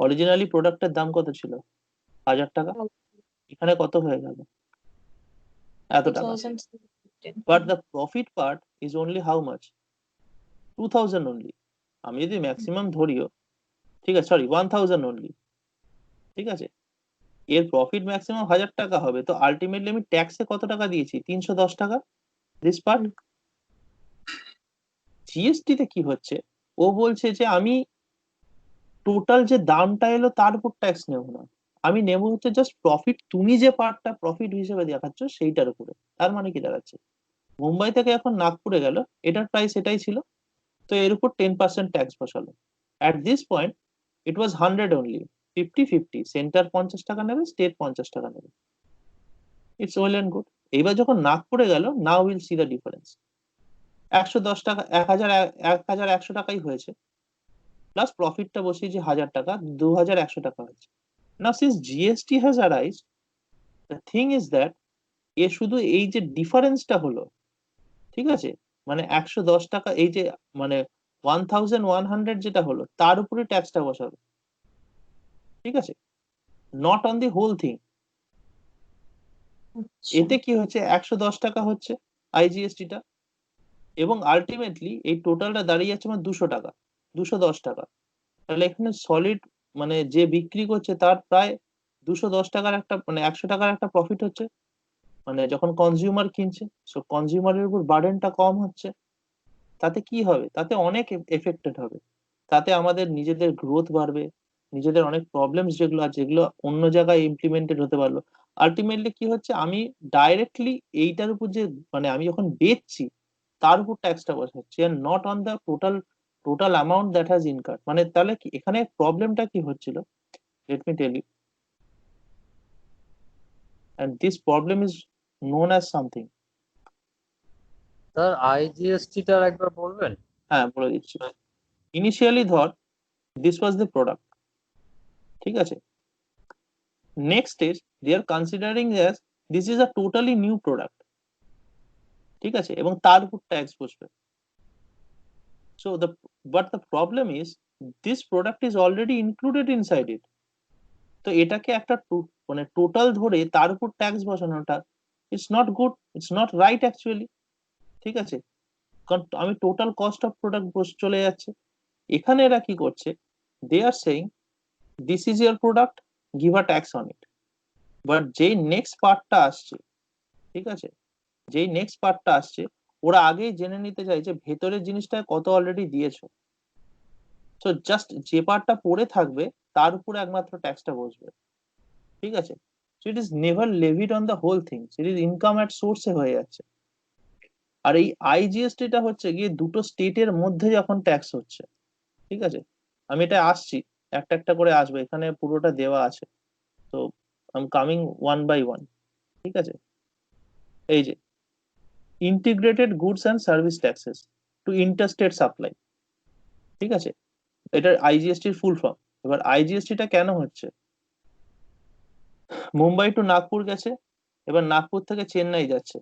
originally প্রোডাক্টের দাম কত ছিল? 1000 টাকা। এখানে কত হয়ে গেল? এত টাকা। 2010. But the profit part is only how much? 2000 only. আমি যদি ম্যাক্সিমাম ধরিও, ঠিক আছে, সরি 1000 অনলি, ঠিক আছে, এর প্রফিট ম্যাক্সিমাম 1000 টাকা হবে। তো আলটিমেটলি আমি ট্যাক্সে কত টাকা দিয়েছি? 310 টাকা। This part. জিএসটি তে কি হচ্ছে, ও বলছে যে আমি টোটাল যে দামটা এলো তার উপর ট্যাক্স নেব না, আমি নেব হচ্ছে জাস্ট প্রফিট, তুমি যে পার্টটা প্রফিট হিসেবে দেখাচ্ছ সেইটার উপরে। তার মানে কি দাঁড়াচ্ছে, মুম্বাই থেকে এখন নাগপুরে গেল, এটার প্রাইস এটাই ছিল, তো এর উপর 10% ট্যাক্স বসালো। At this point it was 100 only, 50-50, centre 50 টাকা নেবে, স্টেট 50 টাকা নেবে। It's well and good. এইবার যখন নাগপুরে গেল, now will see the difference. 110 টাকা, 1100 টাকাই হয়েছে, প্লাস প্রফিটটা বসিয়েছি 1000 টাকা, 2100 টাকা হয়েছে। Now since GST has arised, the thing is that a শুধু এই যে ডিফারেন্সটা হলো, ঠিক আছে, মানে 110 টাকা, এই যে মানে 1100 যেটা হলো, তার উপরে ট্যাক্সটা বসাবে, ঠিক আছে, not on the whole thing. এতে কি হচ্ছে, 110 টাকা হচ্ছে আইজিএসটিটা, এবং আলটিমেটলি এই টোটালটা দাঁড়িয়ে যাচ্ছে আমার 200 টাকা, 210 টাকা। তাহলে এখানে সলিড মানে যে বিক্রি করছে তার প্রায় 210 টাকার একটা, মানে 100 টাকার একটা প্রফিট হচ্ছে, মানে যখন কনজিউমার কিনছে, সো কনজিউমারের উপর বার্ডেনটা কম হচ্ছে। তাতে কি হবে, তাতে অনেক এফেক্টেড হবে, তাতে আমাদের নিজেদের গ্রোথ বাড়বে, নিজেদের অনেক প্রবলেমস যেগুলো আছে যেগুলো অন্য জায়গায় ইমপ্লিমেন্টেড হতে পারলো। আলটিমেটলি কি হচ্ছে, আমি ডাইরেক্টলি এইটার উপর যে, মানে আমি যখন বেচছি তার উপর ট্যাক্সটা বসাচ্ছি, আর not on the total amount that has income. মানে তাহলে কি এখানে প্রবলেমটা কি হচ্ছিল, let me tell you, and this problem is known as something. Sir IGST টার একবার বলবেন? হ্যাঁ, বলে দিচ্ছি। ইনিশিয়ালি ধর দিস ওয়াজ দ্য প্রোডাক্ট, ঠিক আছে, next is they are considering as this is a totally new product, ঠিক আছে, এবং তার উপর ট্যাক্স বসবে। So but the problem is this product is already included inside it. তো এটাকে একটা মানে টোটাল ধরে তার উপর ট্যাক্স বসানোটা it's not good, it's not right actually, ঠিক আছে, কারণ আমি টোটাল কস্ট অফ প্রোডাক্ট চলে যাচ্ছে। এখানে এরা কি করছে, they are saying this is your product, give a tax on it. But যেই নেক্সট পার্টটা আসছে, ঠিক আছে, যেই নেক্সট পার্টটা আসছে, ওরা আগেই জেনে নিতে চাই যে ভেতরের জিনিসটা কত অলরেডি দিয়েছো। তো জাস্ট যে পার্টটা পড়ে থাকবে তার উপরে একমাত্র ট্যাক্সটা বসবে, ঠিক আছে। So it is never levied on the whole thing, it is income at সোর্সে হয়ে যাচ্ছে। আর এই আইজিএসটিটা হচ্ছে গিয়ে দুটো স্টেটের মধ্যে যখন ট্যাক্স হচ্ছে, ঠিক আছে, আমি এটা আসছি, একটা একটা করে আসবে, এখানে পুরোটা দেওয়া আছে। তো I am coming one by one, ঠিক আছে। এই যে integrated goods and service taxes to interstate supply, ঠিক আছে, এটা আইজিএসটির ফুল ফর্ম। এবার আইজিএসটিটা কেন হচ্ছে, মুম্বাই টু নাগপুর গেছে, এবার নাগপুর থেকে চেন্নাই যাচ্ছে,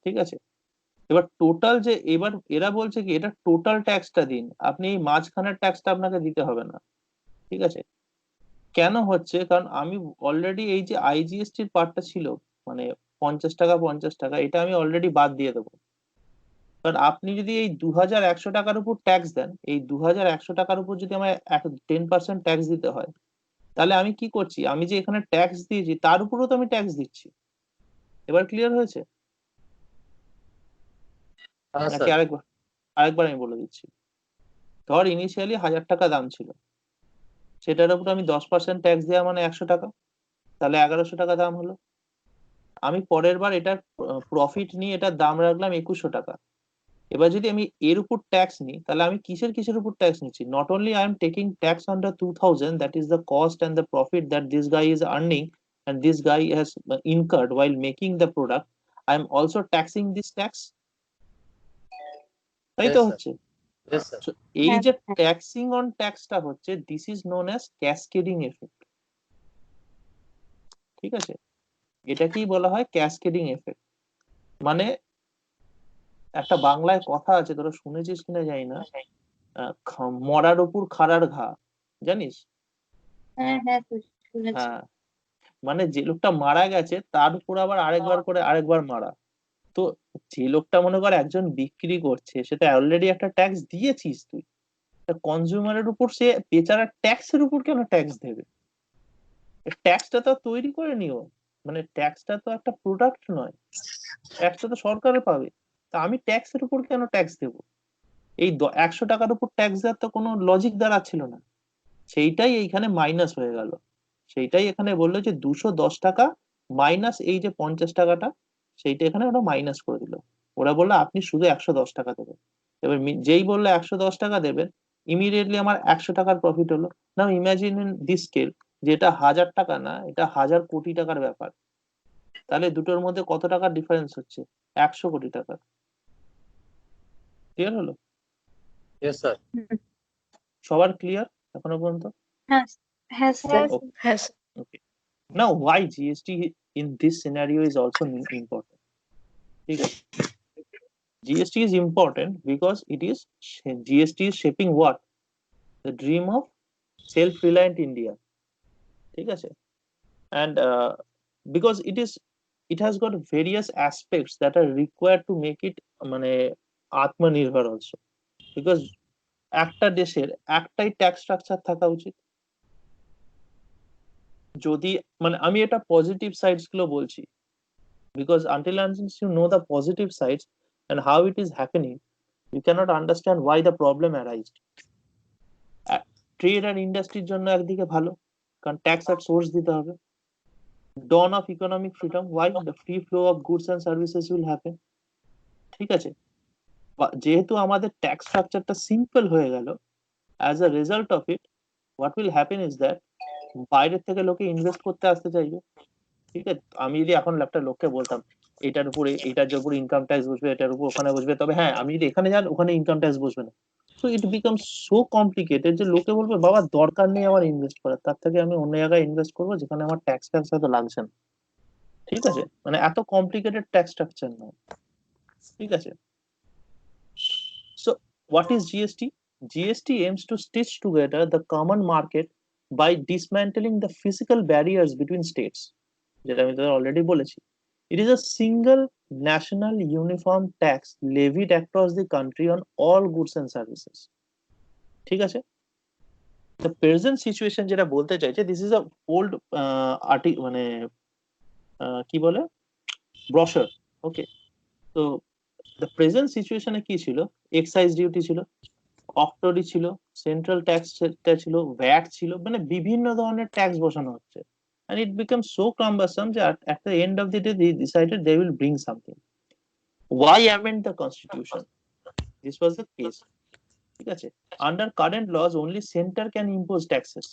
ঠিক আছে। এবার টোটাল যে এবার এরা বলছে কি এটা টোটাল ট্যাক্সটা দিন, আপনি এই মাঝখানের ট্যাক্সটা আপনাকে দিতে হবে না, ঠিক আছে। কেন হচ্ছে, কারণ আমি অলরেডি এই যে আইজিএসটির পার্টটা ছিল, মানে 50 টাকা 50 টাকা, এটা আমি অলরেডি বাদ দিয়ে দেবো। কারণ আপনি যদি এই 2100 টাকার উপর ট্যাক্স দেন, এই 2100 টাকার উপর যদি আমার 10% ট্যাক্স দিতে হয়, তাহলে আমি কি করছি, আমি যে এখানে ট্যাক্স দিয়েছি তার উপরও তো আমি ট্যাক্স দিচ্ছি। এবার ক্লিয়ার হয়েছে হ্যাঁ নাকি? স্যার। আরেকবার আরেকবার আমি বলে দিচ্ছি। ধর ইনিশিয়ালি 1000 টাকা দাম ছিল, সেটার উপর আমি 10% ট্যাক্স দেওয়া মানে 100 টাকা, তাহলে 1100 টাকা দাম হলো। আমি পরের বার এটার প্রফিট নিয়ে এটার দাম রাখলাম 2100 টাকা। এবার যদি আমি এর উপর ট্যাক্স নিই, তাহলে আমি কিসের কিসের উপর ট্যাক্স নিচ্ছি? Not only I am taking tax on the 2000, that is the cost and the profit that this guy is earning and this guy has incurred while making the product, I am also taxing this tax, তাই তো Yes, sir. হচ্ছে। Yes, sir. So, এই হ্যাঁ, যে হ্যাঁ। ট্যাক্সিং on ট্যাক্সটা হচ্ছে, this is known as cascading effect, ঠিক আছে। এটাকেই বলা হয় ক্যাসকেডিং এফেক্ট। মানে একটা বাংলায় কথা আছে, তোরা শুনেছিস কিনা জানি না, মরার উপর খাড়ার ঘা, জানিস? হ্যাঁ হ্যাঁ শুনেছি। হ্যাঁ, মানে যে লোকটা মারা গেছে তার উপর আবার আরেকবার করে আরেকবার মারা। তো যে লোকটা মনে কর একজন বিক্রি করছে, সেটা অলরেডি একটা ট্যাক্স দিয়েছিস তুই, কনজিউমারের উপর সে বেচারা ট্যাক্সের উপর কেন ট্যাক্স দেবে? ট্যাক্সটা তো তৈরি করে নিও, মানে ট্যাক্সটা তো একটা প্রোডাক্ট নয়, ট্যাক্সটা তো সরকারে পাবে। তা আমি ট্যাক্সের উপর কেন ট্যাক্স দেবো? এই 100 টাকার উপর ট্যাক্স দেওয়ার তো কোনো লজিক দাঁড়াচ্ছিল না। সেইটাই এইখানে মাইনাস হয়ে গেল। সেইটাই এখানে বললো যে 210 টাকা মাইনাস এই যে 50 টাকাটা, সেইটা এখানে ওরা মাইনাস করে দিল। ওরা বললো আপনি শুধু 110 টাকা দেবেন। এবার যেই বললো 110 টাকা দেবেন, ইমিডিয়েটলি আমার 100 টাকার প্রফিট হলো। নাও ইমাজিন ইন দিস স্কেল, যেটা 1000 টাকা না, এটা 1000 কোটি টাকার ব্যাপার। তাহলে দুটোর মধ্যে কত টাকার ডিফারেন্স হচ্ছে? 100 কোটি টাকা। ক্লিয়ার হলো? Yes, sir. সবার ক্লিয়ার এখনো পর্যন্ত? হ্যাঁ হ্যাঁ স্যার। Okay. হ্যাঁ sir. Okay. Now, why GST in this scenario is also important? ঠিক আছে? GST is important because GST is shaping what? The dream of self-reliant India. ঠিক আছে? And because it has got various aspects that are required to make it মানে আত্মনির্ভর also. Because একটা দেশের একটাই tax structure থাকা উচিত। যদি মানে আমি এটা পজিটিভ সাইডস গুলো বলছি, because until and unless you know the positive sides and how it is happening, you cannot understand why the problem arised. Trade আর ইন্ডাস্ট্রির জন্য একদিকে ভালো, কারণ ট্যাক্স আর সোর্স দিতে হবে। Dawn of economic freedom, why the free flow of goods and services will happen, ঠিক আছে। যেহেতু আমাদের ট্যাক্স স্ট্রাকচারটা সিম্পল হয়ে গেল, as a result of it what will happen is that বাইরের থেকে লোকে ইনভেস্ট করতে আসতে চাইবে, ঠিক আছে। আমি যদি এখন একটা লোককে বলতাম এটার উপরে এটার উপর ইনকাম ট্যাক্স বসবে, এটার উপর ওখানে বসবে, তবে হ্যাঁ আমি যদি এখানে যান ওখানে ইনকাম ট্যাক্স বসবে না, so it become so complicated যে লোকে বলবে বাবা দরকার নেই আমার ইনভেস্ট করার, তার থেকে আমি অন্য জায়গায় ইনভেস্ট করবো যেখানে আমার ট্যাক্স ট্যাক্স হয়তো লাগছে না, ঠিক আছে। মানে এত কমপ্লিকেটেড ট্যাক্স স্ট্রাকচার নয়, ঠিক আছে। So what is GST? GST aims to stitch together the common market by dismantling the physical barriers between states, যেটা আমি তোদের অলরেডি বলেছি। It is a single national uniform tax levied across the country on all goods and services, ঠিক আছে। The present situation যেটা বলতে চাইছে, this is a old মানে কি বলে ব্রোশার, ওকে। তো the present situation এ কি ছিল? এক্সাইজ ডিউটি ছিল, অক্টরি ছিল, সেন্ট্রাল ট্যাক্স ছিল, ভ্যাট ছিল, মানে বিভিন্ন ধরনের ট্যাক্স বসানো হচ্ছে। And it becomes so cumbersome that at the end of the day they decided they will bring something. Why amend the constitution? This was the case, ঠিক আছে। Under current laws only center can impose taxes,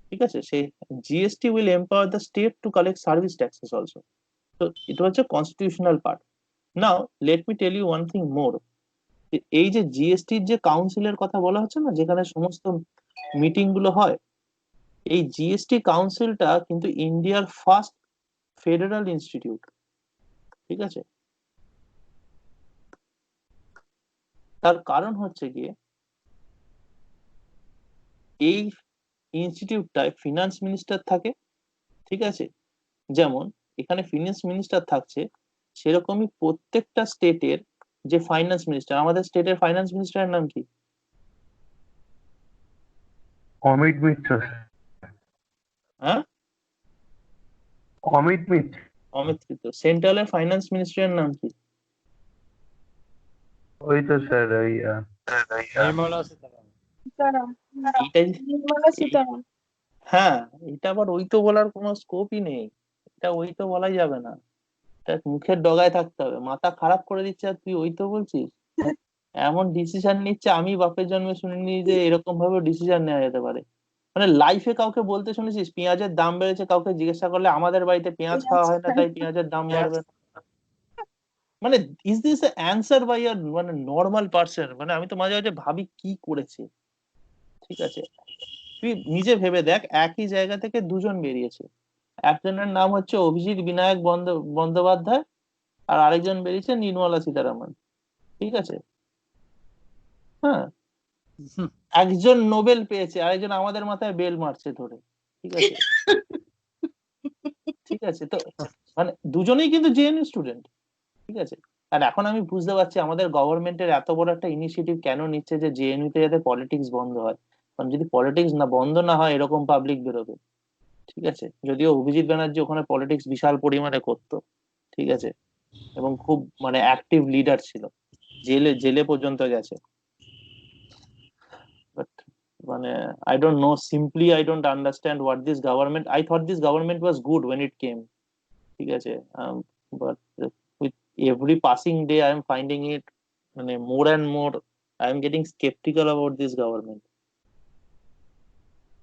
ঠিক আছে। সেই GST will empower the state to collect service taxes also. So it was a constitutional part. Now let me tell you one thing more. এই যে জিএসটির যে কাউন্সিলের কথা বলা হচ্ছে না, যেখানে সমস্ত মিটিং গুলো হয়, এই জিএসটি কাউন্সিলটা কিন্তু ইন্ডিয়ার ফার্স্ট ফেডারাল ইনস্টিটিউট, ঠিক আছে? তার কারণ হচ্ছে গিয়ে এই ইনস্টিটিউটটায় ফিনান্স মিনিস্টার থাকে, ঠিক আছে? যেমন এখানে ফিনান্স মিনিস্টার থাকছে, সেরকমই প্রত্যেকটা স্টেটের যে ফাইন্যান্স মিনিস্টার, আমাদের স্টেটের ফাইন্যান্স মিনিস্টারের নাম কি? অমিত মিত্র, হ্যাঁ, অমিত মিত্র। অমিত মিত্র। সেন্ট্রালের ফাইন্যান্স মিনিস্টারের নাম কি? ওই তো স্যার ওই নির্মলা সীতারামন। সীতারাম এইটাই, নির্মলা সীতারাম হ্যাঁ, এটা আবার ওই তো বলার কোনো স্কোপই নেই, এটা ওই তো বলাই যাবে না, এটা মুখের ডগায় থাকতে হবে। মাথা খারাপ করে দিচ্ছে আর তুই ওই তো বলছিস? এমন ডিসিশন নিচ্ছে আমি বাপের জন্মে শুনিনি যে এরকম ভাবে ডিসিশন নেওয়া যেতে পারে। মানে লাইফে কাউকে বলতে শুনেছিস পেঁয়াজের দাম বেড়েছে, কাউকে জিজ্ঞাসা করলে আমাদের বাড়িতে পেঁয়াজ খাওয়া হয় না তাই পেঁয়াজের দাম বাড়বে না? মানে ইজ দিস অ্যান্সার বাই আ মানে নর্মাল পার্সন? মানে আমি তো মাঝে মাঝে ভাবি কি করেছে, ঠিক আছে? তুই নিজে ভেবে দেখ, একই জায়গা থেকে দুজন বেরিয়েছে, একজনের নাম হচ্ছে অভিজিৎ বিনায়ক বন্দ্যোপাধ্যায়, আর আরেকজন বেরিয়েছে নির্মলা সীতারামন, ঠিক আছে? হ্যাঁ, একজন নোবেল পেয়েছে, আরেকজন আমাদের মাথায় বেল মারছে ধরে, ঠিক আছে? ঠিক আছে তো, মানে দুজনেই কিন্তু জেএনইউ স্টুডেন্ট, ঠিক আছে? আর এখন আমি বুঝতে পারছি আমাদের গভর্নমেন্টের এত বড় একটা ইনিশিয়েটিভ কেন নিচ্ছে যে জেএনইউ তে যাতে পলিটিক্স বন্ধ হয়। কারণ যদি পলিটিক্স না বন্ধ না হয় এরকম পাবলিক বেরোবে, ঠিক আছে? যদিও অভিজিৎ ব্যানার্জি ওখানে পলিটিক্স বিশাল পরিমাণে করতো, ঠিক আছে, এবং খুব মানে অ্যাক্টিভ লিডার ছিল, জেলে জেলে পর্যন্ত গেছে। But মানে I don't know, simply I don't understand what this government, I thought this government was good when it came, ঠিক আছে? But with every passing day I am finding it মানে more and more I am getting skeptical about this government.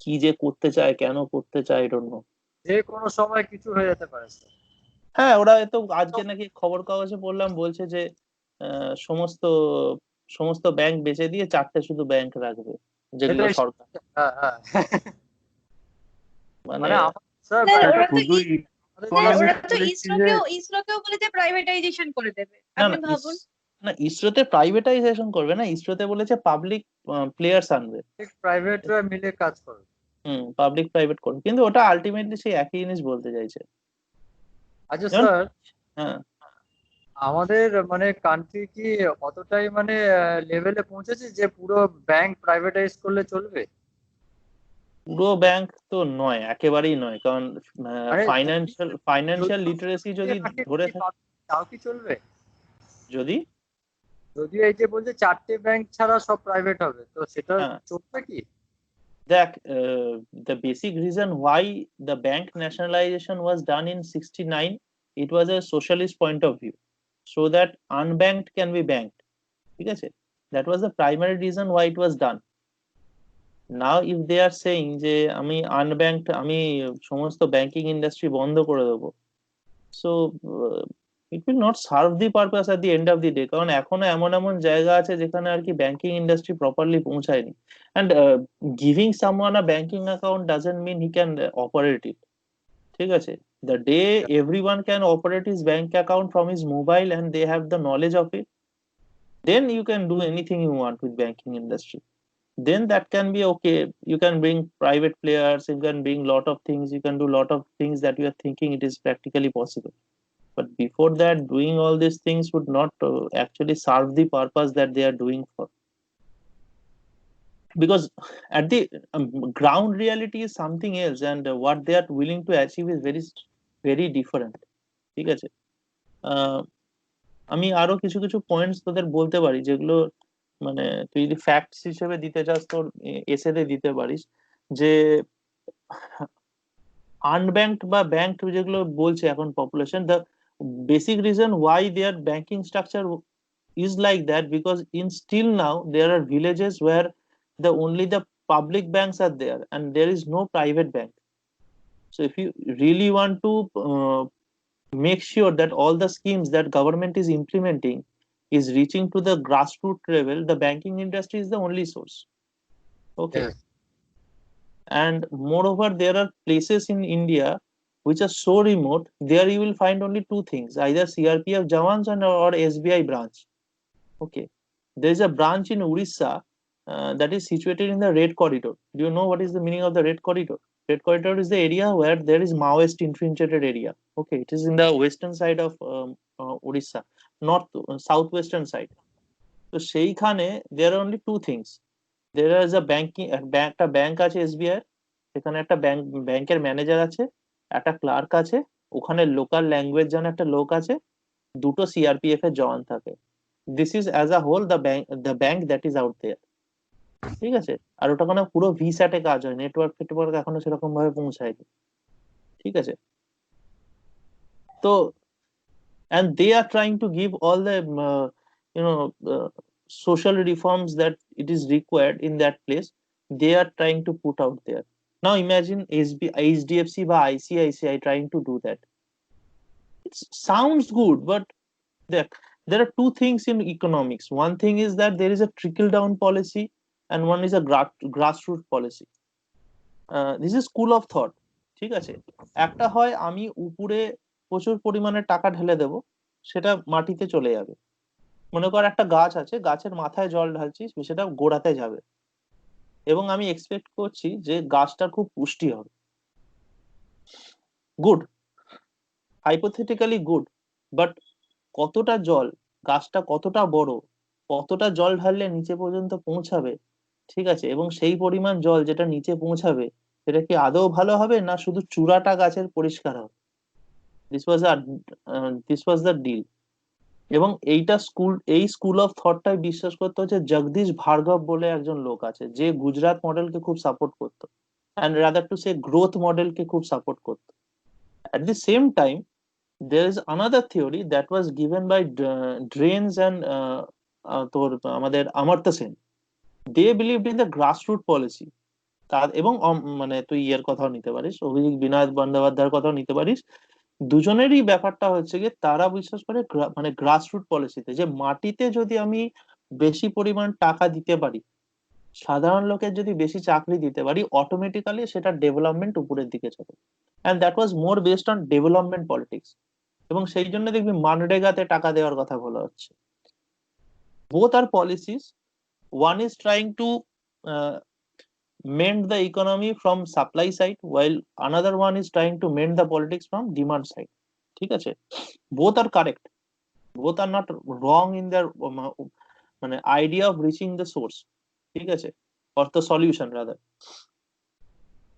কি যে করতে চায়, কেন করতে চায়, I don't know. যে কোনো সময় কিছু হয়ে যেতে পারে স্যার। হ্যাঁ, ওরা তো আজকে নাকি খবর কাগজে পড়লাম বলছে যে সমস্ত সমস্ত ব্যাংক বেচে দিয়ে 4টে শুধু ব্যাংক রাখবে যেগুলো এটাই সরকার, হ্যাঁ হ্যাঁ মানে মানে স্যার স্যার, এটা ওরা তো শুধুই স্যার, ওরা তো শুনেছি যে ইসরোকেও বলেছে প্রাইভেটাইজেশন করে দেবে। না আপনি না ভাবুন। না, ইসরোতে প্রাইভেটাইজেশন করবে না, ইসরোতে বলেছে পাবলিক প্লেয়ার্স আনবে। প্রাইভেটরা মিলে কাজ করে। পাবলিক প্রাইভেট করবে, কিন্তু ওটা আলটিমেটলি সেই একই জিনিস বলতে চাইছে। আচ্ছা যেমন, স্যার, হ্যাঁ, আমাদের মানে কান্ট্রি কি অতটাই মানে লেভেলে পৌঁছেছে যে পুরো ব্যাংক প্রাইভেটাইজ করলে চলবে? পুরো ব্যাংক তো নয়, একেবারেই নয়, কারণ মানে ফাইন্যান্সিয়াল লিটারেসি যদি ধরে থাকে, তাও কি চলবে? যদি, যদি এই যে বলছে 4টে ব্যাংক ছাড়া সব প্রাইভেট হবে, তো সেটা হ্যাঁ, চলবে কি? দেখ, the basic reason why the bank nationalization was done in 69, it was a socialist point of view, so that unbanked can be banked, ঠিক আছে? That was the primary reason why it was done. Now if they are saying যে আমি আনব্যাংকড, আমি সমস্ত banking industry বন্ধ করে দেবো, so it will not serve the purpose at the end of the day, কারণ এখনো এমন এমন জায়গা আছে যেখানে আর কি ব্যাংকিং ইন্ডাস্ট্রি প্রপারলি পৌঁছায়নি। And giving someone a banking account doesn't mean he can operate it, ঠিক আছে? The day everyone can operate his bank account from his mobile and they have the knowledge of it, then you can do anything you want with banking industry. Then that can be okay. You can bring private players, you can bring lot of things, you can do lot of things that you are thinking it is practically possible. But before that, doing all these things would not actually serve the purpose that they are doing for. Because at the ground reality is something else, and what they are willing to achieve is very different, ঠিক আছে? আমি আরো কিছু কিছু points তোদের বলতে পারি যেগুলো মানে তুই যদি ফ্যাক্টস হিসেবে দিতে চাস তোর এসেতে দিতে পারিস, যে আনব্যাংকড বা ব্যাংকড যেগুলো বলছে এখন population, the basic reason why their banking structure is like that because in still now there are villages where only the public banks are there and there is no private bank. So if you really want to make sure that all the schemes that government is implementing is reaching to the grassroots level, the banking industry is the only source. Okay. Yes. And moreover, there are places in India which are so remote, there you will find only two things, either CRPF jawans and or SBI branch. Okay, there is a branch in Orissa that is situated in the red corridor. Do you know what is the meaning of the red corridor? Red corridor is the area where there is Maoist infiltrated area. Okay, it is in the western side of Orissa, north southwestern side. তো সেইখানে there are only two things. There is a banking একটা bank আছে SBI, সেখানে একটা ব্যাংকের manager আছে, একটা clerk আছে, ওখানে লোকাল ল্যাঙ্গুয়েজ জানা একটা লোক আছে, দুটো সিআরপিএফ এর জওয়ান থাকে। This is as a whole the bank that is out there. ঠিক আছে, আর ওটা কোনো পুরো ভিস্যাটে কাজ হয়, নেটওয়ার্ক ফেটওয়ার্ক এখনো সেরকম ভাবে পৌঁছায়নি। ঠিক আছে, তো and they are trying to give all the you know social reforms that it is required in that place, they are trying to put out there. Now imagine HDFC বা ICICI trying to do that. It sounds good, but there are two things in economics. One thing is that there is a trickle down policy and one is a grassroots policy. This is school of thought. ঠিক আছে, একটা হয় আমি উপরে প্রচুর পরিমাণে টাকা ঢেলে দেব, সেটা মাটিতে চলে যাবে। মনে কর একটা গাছ আছে, গাছের মাথায় জল ঢালছিস, সেটা গোড়াতে যাবে এবং আমি এক্সপেক্ট করছি যে গাছটার খুব পুষ্টি হবে। গুড, হাইপোথেটিক্যালি গুড, বাট কতটা জল, গাছটা কতটা বড়, কতটা জল ঢাললে নিচে পর্যন্ত পৌঁছাবে, ঠিক আছে, এবং সেই পরিমাণ জল যেটা নিচে পৌঁছাবে সেটা কি আদৌ ভালো হবে না শুধু চূড়াটা গাছের পরিষ্কার হবে? This was the deal. এবং এই স্কুল অফ থটটাই বিশ্বাস করতে হচ্ছে জগদীশ ভার্গব বলে একজন লোক আছে, যে গুজরাট মডেলকে খুব সাপোর্ট করতো, and rather to say growth মডেলকে খুব সাপোর্ট করতো। At the same time, there is another theory that was given by Drains and তোর আমাদের Amartya Sen. They believed in the grassroots policy. এবং মানে তুই ইয়ের কথাও নিতে পারিস, অভিজিৎ বিনায়ক বন্দ্যোপাধ্যায়ের কথাও নিতে পারিস। দুজনেরই ব্যাপারটা হচ্ছে গিয়ে তারা বিশ্বাস করে মানে গ্রাসরুট পলিসিতে, যে মাটিতে যদি আমি বেশি পরিমাণ টাকা দিতে পারি, সাধারণ লোকের যদি বেশি চাকরি দিতে পারি, অটোমেটিক্যালি সেটা ডেভেলপমেন্ট উপরের দিকে যাবে। And that was more based on development politics. এবং সেই জন্য দেখবি মানরেগাতে টাকা দেওয়ার কথা বলা হচ্ছে। Both are policies, one is trying to mend the economy from supply side while another one is trying to mend the politics from demand side. ঠিক আছে, both are correct, both are not wrong in their মানে idea of reaching the source, ঠিক আছে, or the solution rather,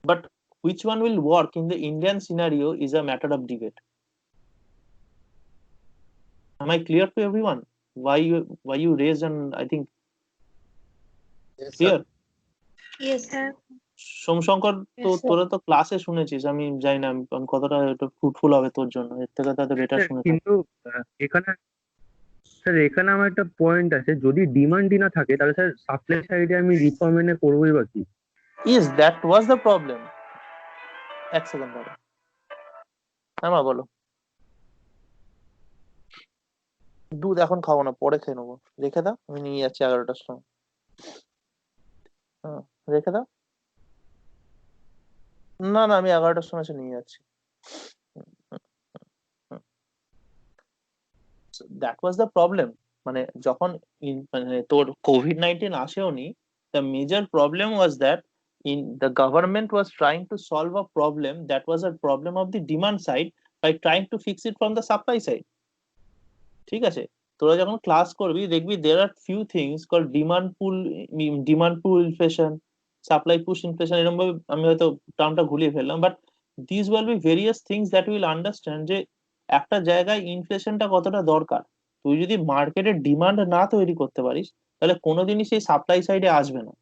but which one will work in the Indian scenario is a matter of debate. Am I clear to everyone why you raised? And I think Yes, clear. sir. Yes. Somshankar, তো Yes, sir. তোরা তো ক্লাসে শুনেছিস, আমি জানি না কতটা এটা ফ্রুটফুল হবে তোর জন্য, এর থেকে তাদের বেটার স্যার, শুনে থাক। কিন্তু এখানে আমার একটা পয়েন্ট আছে, যদি ডিমান্ডই না থাকে তাহলে স্যার সাপ্লাই সাইডে আমি রিফর্ম এনে করবোই বা কি? ইস দ্যাট ওয়াজ দ্য প্রবলেম। এক সেকেন্ড দাঁড়া, হ্যাঁ মা বলো। দুধ এখন খাবো না, পরে খেয়ে নেবো, রেখে দাও, আমি নিয়ে যাচ্ছি 11টার সময়। হ্যাঁ রেখে দাও। না না, আমি 11টার সময় এসে নিয়ে যাচ্ছি। That was the problem. মানে যখন মানে তোর COVID-19 আসেওনি, the major problem was that in the government was trying to solve a problem that was a problem of the demand side by trying to fix it from the supply side. ঠিক আছে, তোরা যখন class করবি দেখবি there are few things called demand pull inflation, supply push inflation, এরকম ভাবে আমি হয়তো টার্মটা ঘুরিয়ে ফেললাম, but these will be various things that will understand যে একটা জায়গায় ইনফ্লেশনটা কতটা দরকার। তুই যদি মার্কেটের ডিমান্ড না তৈরি করতে পারিস তাহলে কোনোদিনই সেই সাপ্লাই সাইডে আসবে না।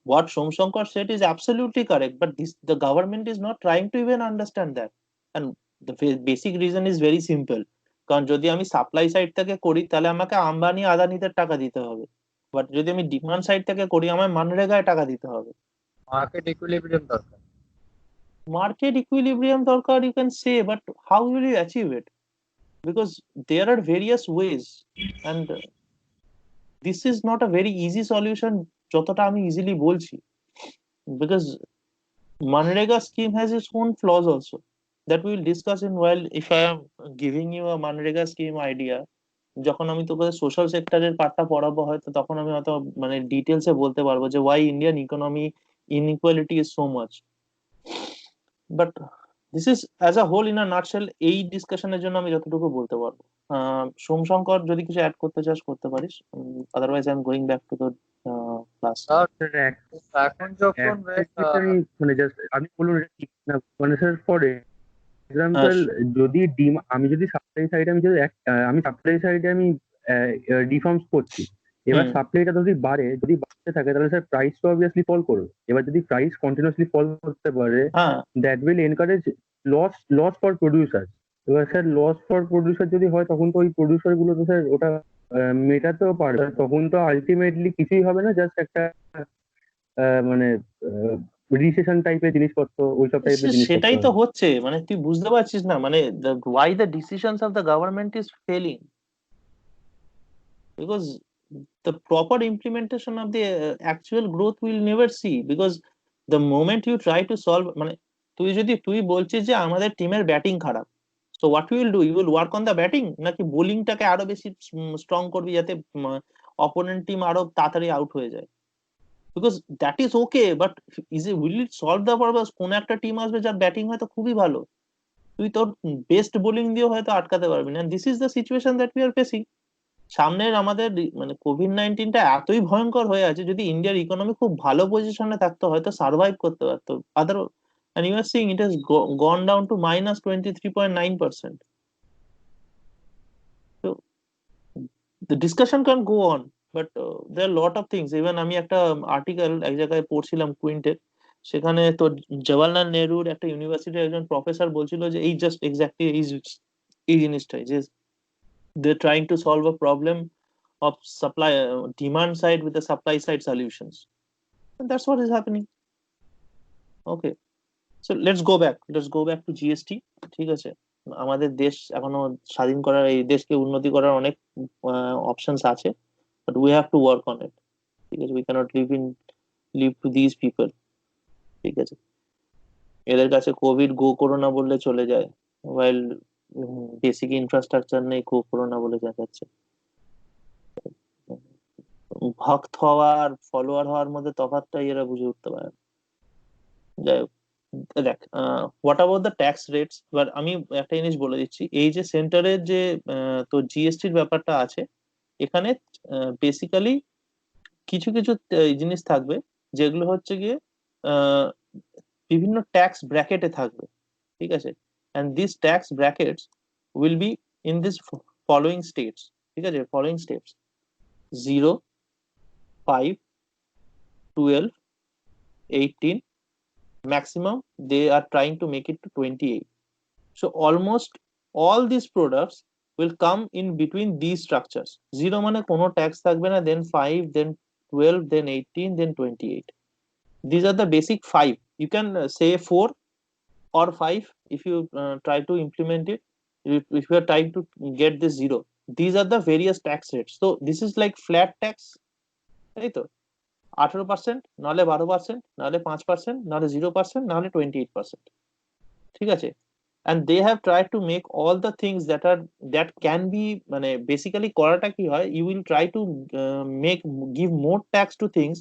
What Somshankar said is absolutely correct, but the government is not trying to even understand that. And the basic reason is very simple. কারণ যদি আমি সাপ্লাই সাইড থেকে করি তাহলে আমাকে আম্বানি আদানিদের টাকা দিতে হবে, বাট যদি আমি ডিমান্ড সাইড থেকে করি আমার মানরেগায় টাকা দিতে হবে। মার্কেট ইকুইলিব্রিয়াম দরকার। মার্কেট ইকুইলিব্রিয়াম দরকার, you can say, but how will you achieve it? Because there are various ways and this is not a very easy solution যতটা আমি ইজিলি বলছি। because Manrega scheme has its own flaws also that we will discuss in while. If I am giving you a Manrega scheme idea, যখন আমি তোকে social সেক্টরের পার্টটা পড়াবো হয়তো তখন আমি হয়তো মানে ডিটেলসে বলতে পারবো যে why Indian economy inequality is so much. But this is as a whole in a nutshell, এই ডিসকাশনের জন্য আমি যতটুকু বলতে পারবো। সোমশঙ্কর যদি কিছু অ্যাড করতে চাস করতে পারিস, otherwise I am going back to the class. এখন যখন মানে জাস্ট আপনি বলুন এটা ঠিক না, মানে স্যার ফর এক্সাম্পল যদি আমি যদি সাপ্লাই সাইডে আমি সাপ্লাই সাইডে আমি ডিফার্মস করছি, এবার সাপ্লাইটা যদি বাড়তে থাকে তাহলে স্যার প্রাইস তো অবভিয়াসলি ফল করবে। এবার যদি প্রাইস কন্টিনিউয়াসলি ফল করতে পারে that will encourage loss for producer. এবার স্যার লস ফর প্রডিউসার যদি হয় তখন তো ওই প্রডিউসার গুলো তো স্যার ওটা মেটাতেও পারবে, তখন তো আলটিমেটলি কিছুই হবে না, জাস্ট একটা মানে রিসেশন টাইপের জিনিসপত্র, ওইসব টাইপের জিনিস। সেটাই তো হচ্ছে, মানে তুই বুঝতে পারছিস না, মানে why the decisions of the government is failing, because the proper implementation of the actual growth will never see, because the moment you try to solve, মানে তুই বলছিস যে আমাদের টিমের ব্যাটিং খারাপ, so what you will do, you will work on the batting নাকি বোলিংটাকে আরো বেশি স্ট্রং করবি যাতে অপোনেন্ট টিম আরো তাড়াতাড়ি আউট হয়ে যায়, because that is okay, but will it solve the purpose? কোন একটা টিম আসবে যার ব্যাটিং হয়তো খুবই ভালো, তুই তোর বেস্ট বোলিং দিয়েও হয়তো আটকাতে পারবি না। This is the situation that we are facing. সামনের আমাদের মানে কোভিড-19টা এতই ভয়ঙ্কর হয়ে আছে, যদি ইন্ডিয়ার ইকোনমি খুব ভালো পজিশনে থাকতো হয়তো সার্ভাইভ করতে পারতো। and you are seeing it has gone down to -23.9%. so the discussion can go on, but there are a lot of things. Even আমি একটা আর্টিকেল এক জায়গায় পড়ছিলাম কুইন্টের, সেখানে তো জওয়াহরলাল নেহরুর একটা ইউনিভার্সিটির একজন প্রফেসর বলছিল যে এই জাস্ট এক্স্যাক্টলি এই জিনিসটাই, যে they're trying to solve a problem of supply demand side with the supply side solutions, and that's what is happening. Okay, so let's go back to GST. ঠিক আছে, আমাদের দেশ এখনো স্বাধীন করার, এই দেশকে উন্নতি করার অনেক অপশনস আছে, but we have to work on it. ঠিক আছে, we cannot live to these people. ঠিক আছে, এদের কাছে কোভিড গো করোনা বললে চলে যায়, while বেসিক ইনফ্রাস্ট্রাকচার নেই, গো করোনা বলে যাচ্ছে। ভক্ত হওয়া আর ফলোয়ার হওয়ার মধ্যে তফাৎটাই এরা বুঝে উঠতে পারে। যাই হোক, দেখ what about the tax rates. এবার আমি একটা জিনিস বলে দিচ্ছি, এই যে সেন্টারের যে তোর জিএসটির ব্যাপারটা আছে, এখানে বেসিক্যালি কিছু কিছু জিনিস থাকবে যেগুলো হচ্ছে গিয়ে বিভিন্ন ট্যাক্স ব্র্যাকেটে থাকবে। ঠিক আছে, and these tax brackets will be in this following states. ঠিক আছে, following steps: 0, 5, 12, 18, maximum they are trying to make it to 28. So almost all these products will come in between these structures. 0 মানে কোনো tax থাকবে না, then 5, then 12, then 18, then 28. These are the basic 5. You can say 4 or 5 if you try to implement it. If you are trying to get this 0, these are the various tax rates. So this is like flat tax, তাই তো, 18%, নাহলে 12%, নাহলে 5%, নাহলে 0%, নাহলে 28%। ঠিক আছে, and they have tried to make all the things that can be, মানে basically করাটা কি হয়, you will try to give more tax to things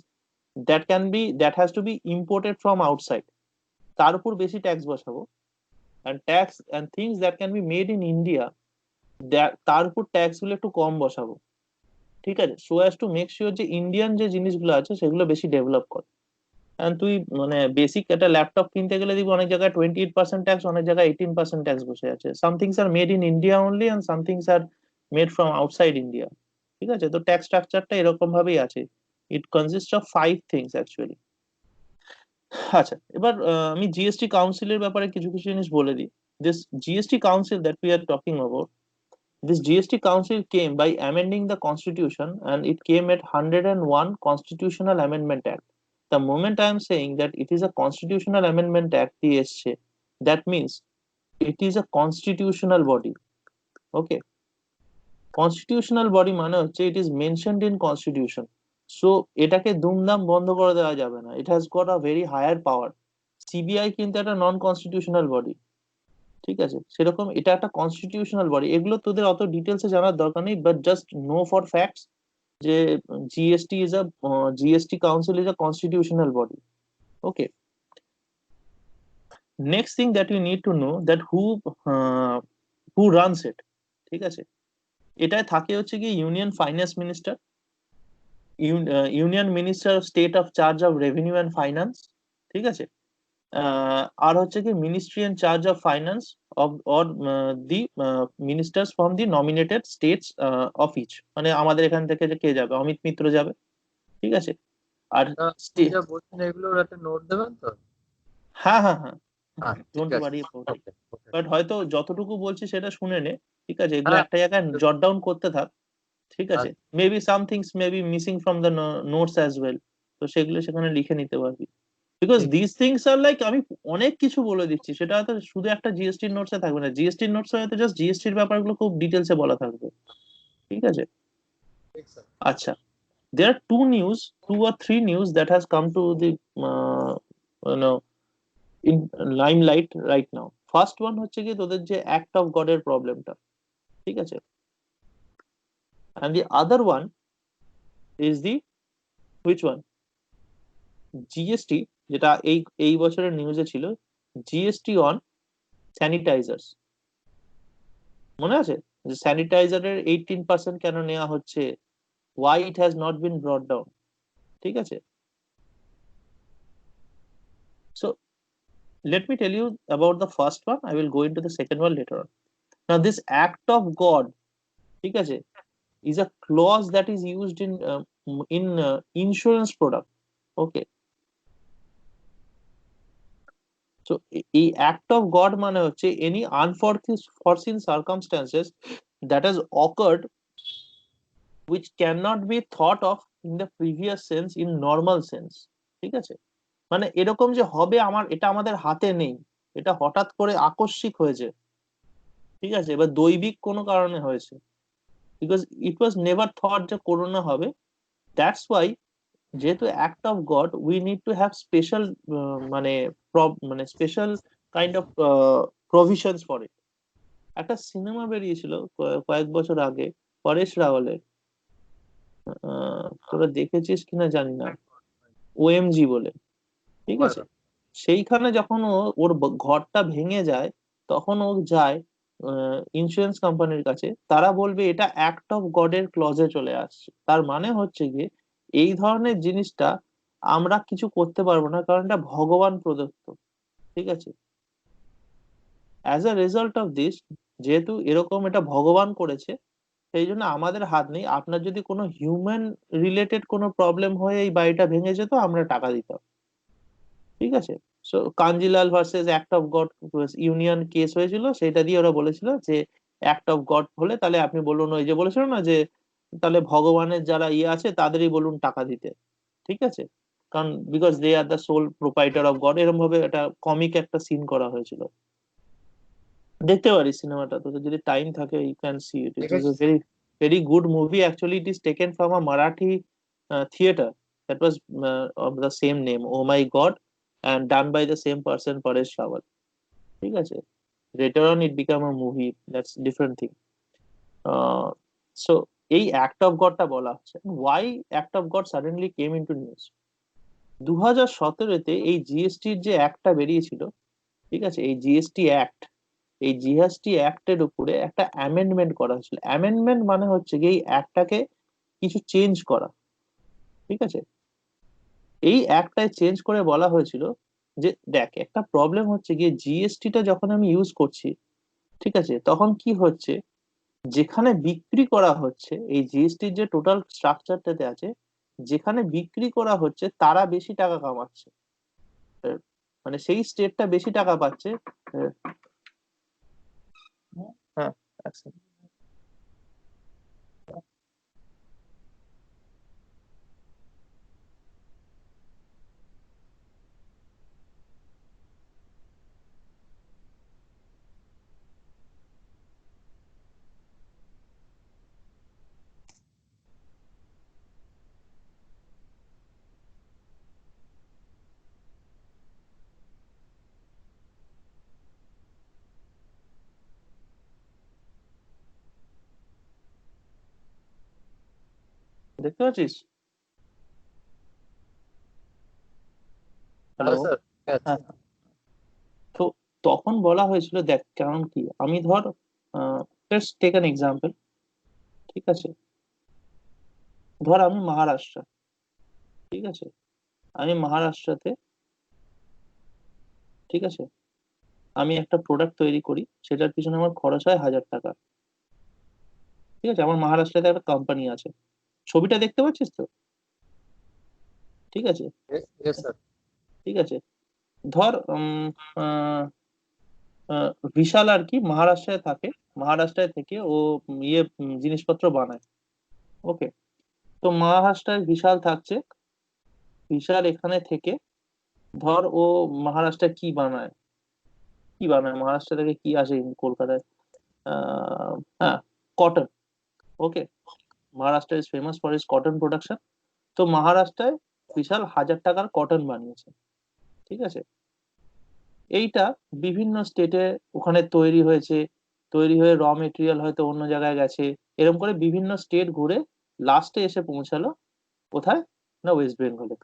that has to be imported from outside, তার উপর বেশি ট্যাক্স বসাবো, and things that can be made in India, তার উপর ট্যাক্স গুলো একটু কম বসাবো। ঠিক আছে, so as to make sure যে ইন্ডিয়ান যে জিনিসগুলো আছে সেগুলো বেশি ডেভেলপ করে। and তুই মানে বেসিক একটা ল্যাপটপ কিনতে গেলে দেখবি অনেক জায়গায় 28% ট্যাক্স, অনেক জায়গায় 18% ট্যাক্স বসে আছে। Some things are made in India only and some things are made from outside India. ঠিক আছে, তো ট্যাক্স স্ট্রাকচারটা এরকম ভাবেই আছে। it consists of 5 things actually. আচ্ছা, এবার আমি জিএসটি কাউন্সিলের ব্যাপারে কিছু কিছু জিনিস বলে দিই। This GST council that we are talking about, this GST council came by amending the constitution, and it came at 101 constitutional amendment act. The moment I am saying that it is a constitutional amendment act এসছে, that means it is a constitutional body. Okay, constitutional body মানে হচ্ছে it is mentioned in constitution. So এটাকে দুমদাম বন্ধ করে দেওয়া যাবে না, it has got a very higher power. CBI কিন্তু একটা নন কনস্টিটিউশনাল বডি, ঠিক আছে, সেরকম এটা একটা কনস্টিটিউশনাল বডি। এগুলো তোদের অত ডিটেলসে জানার দরকার নেই, but just know for facts যে GST is a GST council is a constitutional body. Okay, next thing that you need to know that who runs it, ঠিক আছে। এটায় থাকে হচ্ছে কি union finance minister, union minister state of charge of revenue and finance, ঠিক আছে। আর হচ্ছে কি ministry in charge of finance of or the ministers from the nominated states of each, মানে আমাদের এখান থেকে যে কে যাবে, অমিত মিত্র যাবে, ঠিক আছে। আর আপনি যা বলছেন এগুলোর একটা নোট দেবেন তো? হ্যাঁ হ্যাঁ হ্যাঁ, ঠিক ডোন্ট আছে, ওয়ারি। ওকে ওকে। বাট হয়তো যতটুকু বলছি সেটা শুনে নে, ঠিক আছে, এগুলো হ্যাঁ, একটা জায়গায় জট ডাউন করতে থাক, ঠিক আছে। আচ্ছা, maybe some things may be missing from the notes as well, তো সেগুলো সেখানে লিখে নিতে পারবি। বিকজ ঠিক দিস থিংস আর লাইক, আমি অনেক কিছু বলে দিচ্ছি, সেটা হয়তো শুধু একটা জিএসটির নোটসে থাকবে না, জিএসটির নোটসে হয়তো জাস্ট জিএসটির ব্যাপারগুলো খুব ডিটেলসে বলা থাকবে, ঠিক আছে। ঠিক স্যার। আচ্ছা, there are two or three news that has come to the you know in limelight right now. First one হচ্ছে কি তোদের যে অ্যাক্ট অফ গড এর প্রবলেমটা, ঠিক আছে, and the other one is the which one, GST, যেটা এই এই বছরের নিউজে ছিল, জিএসটি অন স্যানিটাইজার্স, মনে আছে যে স্যানিটাইজারের 18% কেন নেওয়া হচ্ছে, why it has not been brought down, ঠিক আছে। So let me tell you about the first one, I will go into the second one later on. Now this act of god, ঠিক আছে, is a clause that is used in insurance product, okay. So এই act of god মানে হচ্ছে any unforeseen circumstances that has occurred which cannot be thought of in the previous sense in normal sense, ঠিক আছে। মানে এরকম যে হবে, এটা আমাদের হাতে নেই, এটা হঠাৎ করে আকস্মিক হয়েছে, ঠিক আছে, এবার দৈবিক কোনো কারণে হয়েছে, because it was never thought যে করোনা হবে। দ্যাটস ওয়াই, যেহেতু act of god, we need to have special মানে মানে special kind of provisions for it. একটা সিনেমা বেরিয়েছিল কয়েক বছর আগে, পরেশ রাওয়ালের, তোরা দেখেছিস কিনা জানি না, ওএমজি বলে, ঠিক আছে। সেইখানে যখন ওর ঘরটা ভেঙে যায়, তখন ও যায় ইন্স্যুরেন্স কোম্পানির কাছে, তারা বলবে এটা অ্যাক্ট অফ গডের ক্লজে চলে আসছে। তার মানে হচ্ছে গিয়ে এই ধরনের জিনিসটা আমরা কিছু করতে পারবো না, কারণ এটা ভগবান প্রদত্ত, ঠিক আছে। As a result of this, যেহেতু এরকম এটা ভগবান করেছে, সেই জন্য আমাদের হাত নেই। আপনার যদি কোনো হিউম্যান রিলেটেড কোনো প্রবলেম হয়ে এই বাড়িটা ভেঙে যেত, আমরা টাকা দিতাম, ঠিক আছে। So Kanjilal versus act of god union case হয়েছিল, সেটা দিয়ে ওরা বলেছিল যে অ্যাক্ট অফ গড হলে তাহলে আপনি বলুন, ওই যে বলেছিল না যে তাহলে ভগবানের যারা ইয়ে আছে তাদেরই বলুন টাকা দিতে, ঠিক আছে, কারণ because they are the sole proprietor of God, এরকম ভাবে একটা কমিক একটা সিন করা হয়েছিল। দেখতে পারিস সিনেমাটা, তোদের যদি টাইম থাকে, you can see it, it is দেখেছি a very very good movie actually. It is taken from a Marathi theater that was of the same name, Oh My God, and done by the same person, Paresh Rawal, ঠিক আছে। later on it became a movie, that's different thing. uh, so এই act of god টা বলা হচ্ছে, why act of god suddenly came into news, 2017-তে এই জিএসটির যে অ্যাক্টটা বেরিয়েছিল, ঠিক আছে, এই জিএসটি অ্যাক্ট, এই জিএসটি অ্যাক্টের উপরে একটা অ্যামেন্ডমেন্ট করা হয়েছিল। অ্যামেন্ডমেন্ট মানে হচ্ছে কি এই অ্যাক্টটাকে কিছু চেঞ্জ করা, ঠিক আছে। এই অ্যাক্টটায় চেঞ্জ করে বলা হয়েছিল যে দেখ, একটা প্রবলেম হচ্ছে গিয়ে জিএসটিটা যখন আমি ইউজ করছি, ঠিক আছে, তখন কি হচ্ছে, যেখানে বিক্রি করা হচ্ছে, এই জিএসটির যে টোটাল স্ট্রাকচারটাতে আছে, যেখানে বিক্রি করা হচ্ছে তারা বেশি টাকা কামাচ্ছে, আহ, মানে সেই স্টেটটা বেশি টাকা পাচ্ছে। আহ, হ্যাঁ, এক second। দেখতে পাচ্ছিস? হ্যালো। হ্যাঁ স্যার, হ্যাঁ, তো তখন বলা হয়েছিল দেখ কারণ কি আমি ধর লেটস টেক অ্যান এক্সাম্পল, ঠিক আছে? ধর আমি মহারাষ্ট্র, ঠিক আছে? আমি মহারাষ্ট্রতে, ঠিক আছে, আমি একটা প্রোডাক্ট তৈরি করি, সেটার পিছনে আমার খরচ হয় 1,000 টাকা, ঠিক আছে? আমার মহারাষ্ট্রতে একটা কোম্পানি আছে, ছবিটা দেখতে পাচ্ছিস তো? ঠিক আছে, ইয়েস স্যার। ঠিক আছে। ধর আহ, বিশাল আর কি মহারাষ্ট্রায় থাকে, মহারাষ্ট্রায় থেকে ও জিনিসপত্র বানায়, ওকে? তো মহারাষ্ট্রায় বিশাল থাকছে, বিশাল এখানে থেকে ধর ও মহারাষ্ট্রায় কি বানায় মহারাষ্ট্র থেকে কি আসে কলকাতায়, হ্যাঁ, cotton, okay? Maharashtra is famous for is cotton production. তো মহারাষ্ট্রায় বিশাল 1,000 টাকার কটন বানিয়েছে, ঠিক আছে? এইটা বিভিন্ন স্টেটে ওখানে তৈরি হয়েছে, তৈরি হয়ে র মেটেরিয়াল হয়তো অন্য জায়গায় গেছে, এরকম করে বিভিন্ন স্টেট ঘুরে লাস্টে এসে পৌঁছালো কোথায়? না, ওয়েস্ট বেঙ্গলে।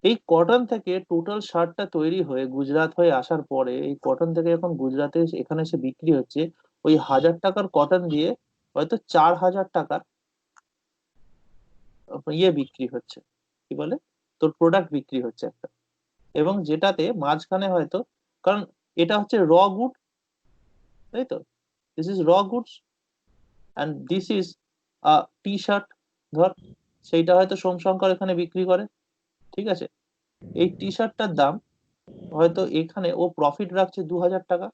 এই কটন থেকে টোটাল শার্টটা তৈরি হয়ে গুজরাট হয়ে আসার পরে এই কটন থেকে এখন গুজরাটে এখানে এসে বিক্রি হচ্ছে, ওই 1,000 টাকার কটন দিয়ে হয়তো 4,000 টাকার বিক্রি হচ্ছে, কি বলে, তোর প্রোডাক্ট বিক্রি হচ্ছে একটা। এবং যেটাতে মাঝখানে হয়তো, কারণ এটা হচ্ছে র গুড, তাই তো? দিস ইজ র goods and this is T shirt, ধর সেইটা হয়তো সোমশঙ্কর এখানে বিক্রি করে, ঠিক আছে? এই টি শার্টটার দাম হয়তো এখানে ও প্রফিট রাখছে 2,000 টাকা,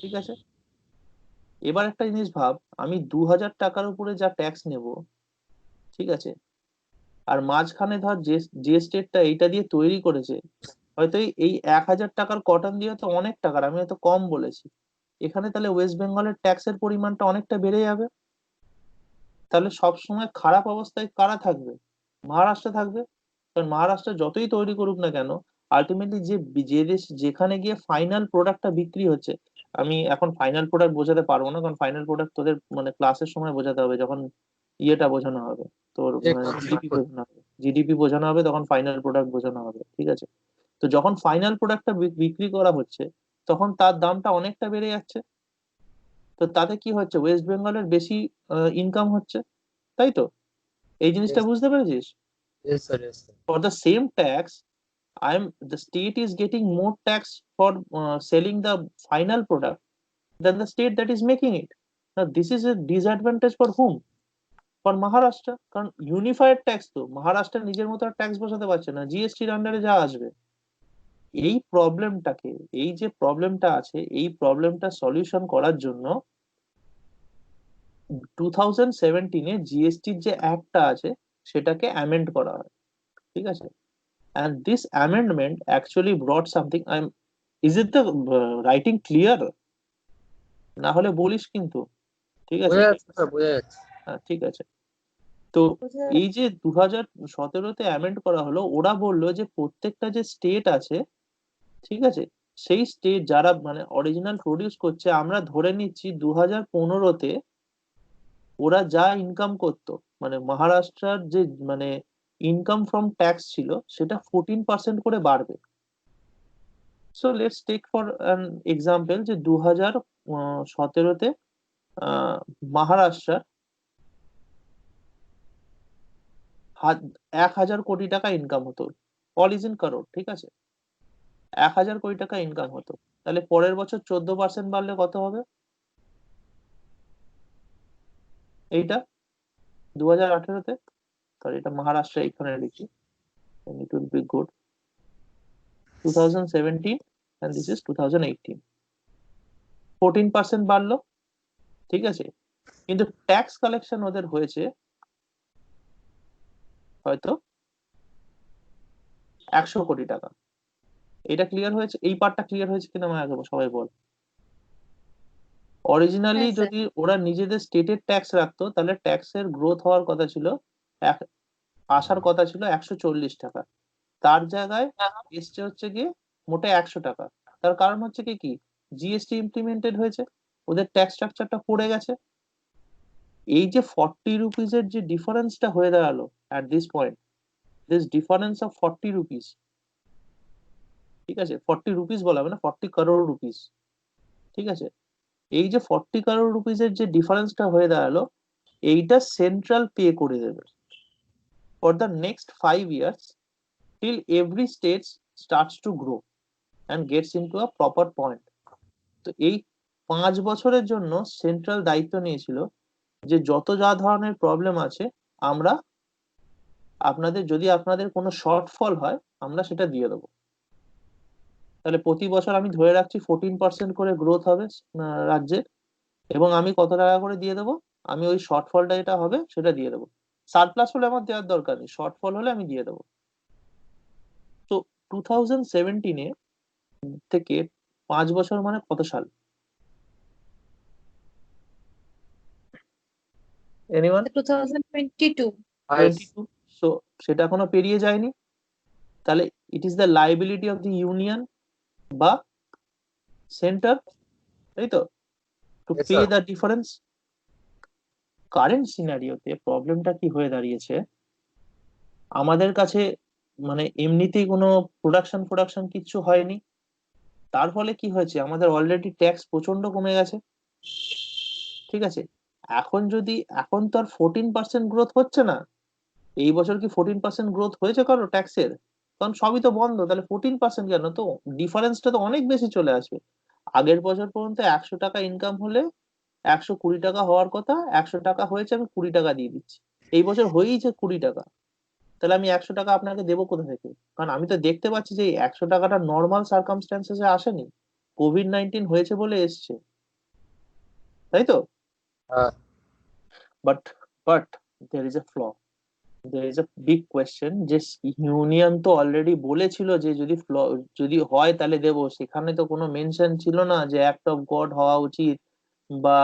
ঠিক আছে? এবার একটা জিনিস ভাব, আমি 2,000 টাকার উপরে যা ট্যাক্স নেব, ঠিক আছে, আর মাঝখানে ধর যে যে স্টেটটা এইটা দিয়ে তৈরি করেছে হয়তো এই 1,000 টাকার কটন দিয়ে তো অনেক টাকার, আমি হয়তো কম বলেছি, এখানে তাহলে ওয়েস্ট বেঙ্গলের ট্যাক্সের পরিমাণটা অনেকটা বেড়ে যাবে। তাহলে সব সময় খারাপ অবস্থায় কারা থাকবে? মহারাষ্ট্র থাকবে। কারণ মহারাষ্ট্র যতই তৈরি করুক না কেন, আলটিমেটলি যে দেশ যেখানে গিয়ে ফাইনাল প্রোডাক্টটা বিক্রি হচ্ছে, আমি এখন ফাইনাল প্রোডাক্ট বোঝাতে পারবো না, কারণ ফাইনাল প্রোডাক্ট তোদের মানে ক্লাসের সময় বোঝাতে হবে, যখন ইয়েটা বোঝানো হবে, তোর জিডিপি বোঝানো হবে, জিডিপি বোঝানো হবে, তখন ফাইনাল প্রোডাক্ট বোঝানো হবে, ঠিক আছে? তো যখন ফাইনাল প্রোডাক্টটা বিক্রি করা হচ্ছে, তখন তার দামটা অনেকটা বেড়ে যাচ্ছে। তো তাতে কি হচ্ছে, ওয়েস্ট বেঙ্গলের বেশি ইনকাম হচ্ছে, তাই তো? এই জিনিসটা বুঝতে পেরেছিস? Yes sir, yes sir. For the same tax, the state is getting more tax for selling the final product than the state that is making it. Now this is a disadvantage for whom? For Maharashtra, কারণ unified tax তো মহারাষ্ট্র নিজের মতো tax বসাতে পারছে না, জিএসটির আন্ডারে যা আসবে। এই প্রবলেমটাকে, এই যে প্রবলেমটা আছে, এই প্রবলেমটা সলিউশন করার জন্য 2017-এ জিএসটির যে অ্যাক্টটা আছে সেটাকে অ্যামেন্ড করা হয়, ঠিক আছে? And this amendment actually brought something. Is it the writing clear? না হলে বলিস কিন্তু, ঠিক আছে? বোঝা যাচ্ছে স্যার, বোঝা যাচ্ছে। হ্যাঁ, ঠিক আছে। তো এই যে 2017-তে অ্যামেন্ড করা হলো, ওরা বললো যে প্রত্যেকটা যে স্টেট আছে, ঠিক আছে, সেই স্টেট যারা মানে অরিজিনাল প্রডিউস করছে, আমরা ধরে নিচ্ছি 2015-তে ওরা যা ইনকাম করতো, মানে মহারাষ্ট্রের যে মানে ইনকাম ফ্রম ট্যাক্স ছিল সেটা 14% করে বাড়বে। So let's take for an example যে 2017-তে মহারাষ্ট্র 1,000 কোটি টাকা ইনকাম হতো, অল ইজ ইন করোড়, ঠিক আছে? 1,000 কোটি টাকা ইনকাম হতো, তাহলে পরের বছর 14% বাড়লে কত হবে? এইটা 2018-তে, সরি এটা মহারাষ্ট্র এখানে লিখি, ইট will be good. 2017 and this is 2018, 14% বাড়লো, ঠিক আছে? কিন্তু ট্যাক্স কালেকশন ওদের হয়েছে হয়তো 100 কোটি টাকা। এটা ক্লিয়ার হয়েছে? এই পার্টটা ক্লিয়ার হয়েছে কিনা আমাকে আগে সবাই বল। অরিজিনালি হ্যাঁ, স্যার। যদি ওরা নিজেদের স্টেটের ট্যাক্স রাখতো তাহলে ট্যাক্সের গ্রোথ হওয়ার কথা ছিল, আসার কথা ছিল 140 টাকা, তার জায়গায় এসছে হচ্ছে গিয়ে মোটে 100 টাকা। তার কারণ হচ্ছে কি জিএসটি ইমপ্লিমেন্টেড হয়েছে, ওদের ট্যাক্স স্ট্রাকচারটা পড়ে গেছে, এই যে 40 রুপিসের যে ডিফারেন্সটা হয়ে দাঁড়ালো at this point, this difference of 40 rupees, ঠিক আছে, 40 রুপিস বলা হবে না, 40 crore রুপিস, ঠিক আছে, এই যে 40 crore রুপিসের যে ডিফারেন্সটা হয়ে দাঁড়ালো, এইটা সেন্ট্রাল পে করে দেবে for the next 5 years till every state starts to grow and gets into a proper point. তো এই 5 বছরের জন্য সেন্ট্রাল দায়িত্ব নিয়েছিল যে যত যা ধরনের প্রবলেম আছে আমরা আপনাদের, যদি আপনাদের কোনো শর্টফল হয় আমরা সেটা দিয়ে দেবো। তাহলে প্রতি বছর আমি ধরে রাখছি 14% করে গ্রোথ হবে রাজ্যে, এবং আমি কত টাকা করে দিয়ে দেবো, আমি ওই শর্টফলটা যেটা হবে সেটা দিয়ে দেবো। সারপ্লাস হলে আমার দেওয়ার দরকার নেই, শর্টফল হলে আমি দিয়ে দেবো। তো 2017 থেকে 5 বছর মানে কত সাল? এনিওয়ান? 2022। 22। সো সেটা এখনো পেরিয়ে যায়নি। তাহলে it is the liability of the union বা সেন্টার, তাই তো, to Yes, pay sir. The difference. Current সিনারিওতে প্রবলেমটা কি হয়ে দাঁড়িয়েছে, আমাদের কাছে মানে এমনিতেই কোনো প্রোডাকশন কিচ্ছু হয়নি, তার ফলে কি হয়েছে, আমাদের অলরেডি ট্যাক্স প্রচন্ড কমে গেছে, ঠিক আছে। এখন তো আর 14% গ্রোথ হচ্ছে না। এই বছর কি 14% গ্রোথ হয়েছে কারো ট্যাক্সের? কারণ সবই তো বন্ধ, তাহলে 14% কেন? তো ডিফারেন্সটা তো অনেক বেশি চলে আসবে। আগের বছর পর্যন্ত 100 টাকা ইনকাম হলে 120 টাকা হওয়ার কথা, 100 টাকা হয়েছে, আমি 20 টাকা দিয়ে দিচ্ছি। এই বছর হয়েইছে 20 টাকা, তাহলে আমি 100 টাকা আপনাকে দেবো কোথা থেকে? কারণ আমি তো দেখতে পাচ্ছি যে এই 100 টাকাটা নর্মাল সার্কামস্ট্যান্সেসে আসেনি, কোভিড-19 হয়েছে বলে এসছে, তাই তো? হ্যাঁ, but but there is a flaw, there is a big question, যে ইউনিয়ন তো অলরেডি বলেছিল যে যদি হয় তাহলে দেবো, সেখানে তো কোনো মেনশন ছিল না যে অ্যাক্ট অফ গড হওয়া উচিত, বা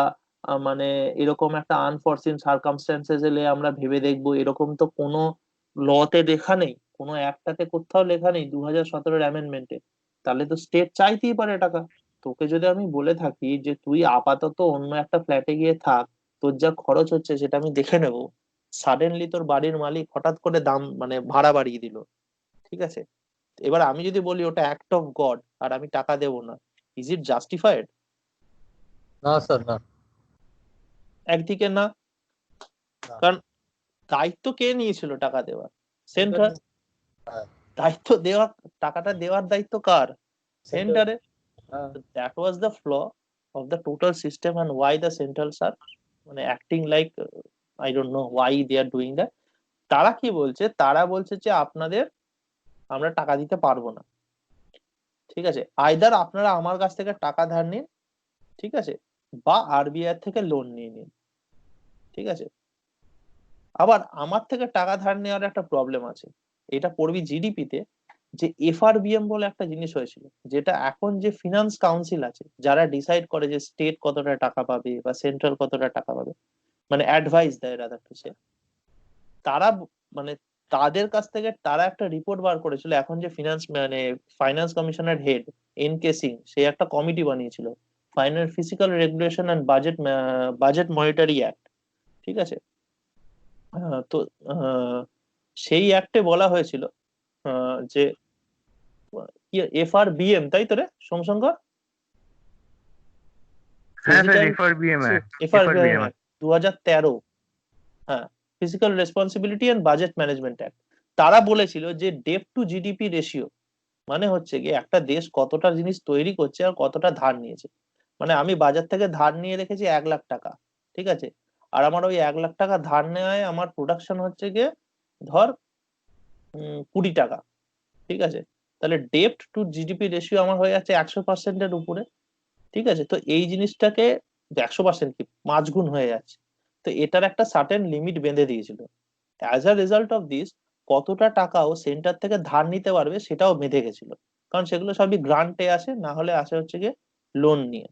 মানে এরকম একটা আনফরসিন সার্কামস্ট্যান্সেস এলে আমরা ভেবে দেখবো, এরকম তো কোনো লতে লেখা নেই, কোনো একটাতে কোথাও লেখা নেই 2017 অ্যামেন্ডমেন্টে। তাহলে তো স্টেট চাইতেই পারে টাকা। তোকে যদি আমি বলে থাকি যে তুই আপাতত অন্য একটা ফ্ল্যাটে গিয়ে থাক, তোর যা খরচ হচ্ছে সেটা আমি দেখে নেবো, সাডেনলি তোর বাড়ির মালিক হঠাৎ করে দাম মানে ভাড়া বাড়িয়ে দিল, ঠিক আছে, এবার আমি যদি বলি ওটা অ্যাক্ট অফ গড আর আমি টাকা দেবো না, ইজ ইট জাস্টিফাইড? না স্যার, না। একদিকে না, না। কারণ দায়িত্ব কে নিয়েছিল টাকা দেওয়ার? Center centre. হ্যাঁ, দায়িত্ব দেওয়া, টাকাটা দেওয়ার দায়িত্ব কার? center, সেন্টারে। হ্যাঁ, that was the flaw of the total system and why the centrals are মানে acting like I don't know why they are doing that. তারা কি বলছে, তারা বলছে যে আপনাদের আমরা টাকা দিতে পারবো না, ঠিক আছে, আইদার আপনারা আমার কাছ থেকে টাকা ধার নিন, ঠিক আছে, বা আরবিআই থেকে লোন নিয়ে নিন, ঠিক আছে। আবার আমার থেকে টাকা ধার নেওয়ার একটা প্রবলেম আছে, এটা পড়বি জিডিপি তে, যে এফআরবিএম বলে একটা জিনিস হয়েছিল, যেটা এখন যে ফিনান্স কাউন্সিল আছে যারা ডিসাইড করে যে স্টেট কতটা টাকা পাবে বা সেন্ট্রাল কতটা টাকা পাবে, মানে অ্যাডভাইস দেয় রাদার টু সে, তারা মানে তাদের কাছ থেকে তারা একটা রিপোর্ট বার করেছিল। এখন যে ফাইন্যান্স কমিশনের হেড এনকে সিং, সে একটা কমিটি বানিয়েছিল, finance physical regulation and budget monetary act, ঠিক আছে। তো সেই অ্যাক্টে বলা হয়েছিল যে এফআরবিএম, তাই তো রে সোমশঙ্কর? হ্যাঁ স্যার, ফিজিক্যাল এফআরবিএম এফআরবিএম 2013, হ্যাঁ, physical responsibility and budget management act. তারা বলেছিল যে ডেট টু জিডিপি রেশিও মানে হচ্ছে গিয়ে একটা দেশ কতটা জিনিস তৈরি করছে আর কতটা ধার নিয়েছে। মানে আমি বাজার থেকে ধার নিয়ে রেখেছি 1 লাখ টাকা, ঠিক আছে, আর আমার ওই 1 লাখ টাকা ধার নেওয়ায় আমার প্রোডাকশন হচ্ছে গিয়ে ধর 20 টাকা, ঠিক আছে, তাহলে ডেপ্ট টু জিডিপি রেশিও আমার হয়ে যাচ্ছে 100%-এর উপরে, ঠিক আছে। তো এই জিনিসটাকে 100% কি 5 গুণ হয়ে যাচ্ছে, তো এটার একটা সার্টেন লিমিট বেঁধে দিয়েছিল। As a result of this কতটা টাকাও সেন্টার থেকে ধার নিতে পারবে সেটাও বেঁধে গেছিল, কারণ সেগুলো সবই গ্রান্টে আসে, না হলে আসে হচ্ছে গিয়ে লোন নিয়ে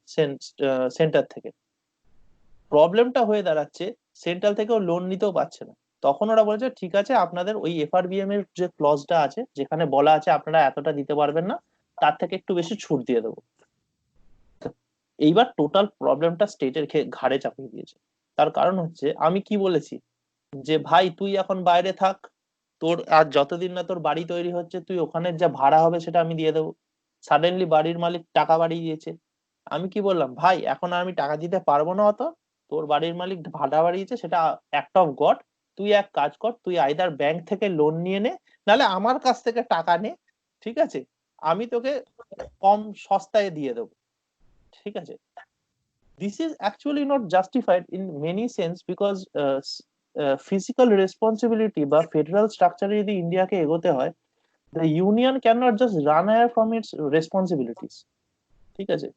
সেন্টার থেকে। প্রবলেমটা হয়ে দাঁড়াচ্ছে সেন্ট্রাল থেকেও লোন নিতেও পারছে না। তখন ওরা বলেছে ঠিক আছে, আপনাদের ওই এফআরবিএম এর যে ক্লজটা আছে যেখানে বলা আছে আপনারা এতটা দিতে পারবেন না, তার থেকে একটু বেশি ছুট দিয়ে দেবো। এইবার টোটাল প্রবলেমটা স্টেটের ঘাড়ে চাপিয়ে দিয়েছে। তার কারণ হচ্ছে আমি কি বলেছি যে ভাই তুই এখন বাইরে থাক, তোর আর যতদিন না তোর বাড়ি তৈরি হচ্ছে তুই ওখানে যা ভাড়া হবে সেটা আমি দিয়ে দেবো। সাডেনলি বাড়ির মালিক টাকা বাড়িয়ে দিয়েছে, আমি কি বললাম ভাই এখন আর আমি টাকা দিতে পারবো না অত, তোর বাড়ির মালিক ভাড়া বাড়িয়েছে সেটা অ্যাক্ট অফ গড, তুই এক কাজ কর, তুই আইদার ব্যাংক থেকে লোন নিয়ে নে, নাহলে আমার কাছ থেকে টাকা নে, ঠিক আছে, আমি তোকে কম সস্তায় দিয়ে দেবো, ঠিক আছে। This is actually not justified in many sense because physical responsibility বা ফেডারাল স্ট্রাকচারে যদি ইন্ডিয়াকে এগোতে হয়, the union cannot just run away from its responsibilities, ঠিক আছে।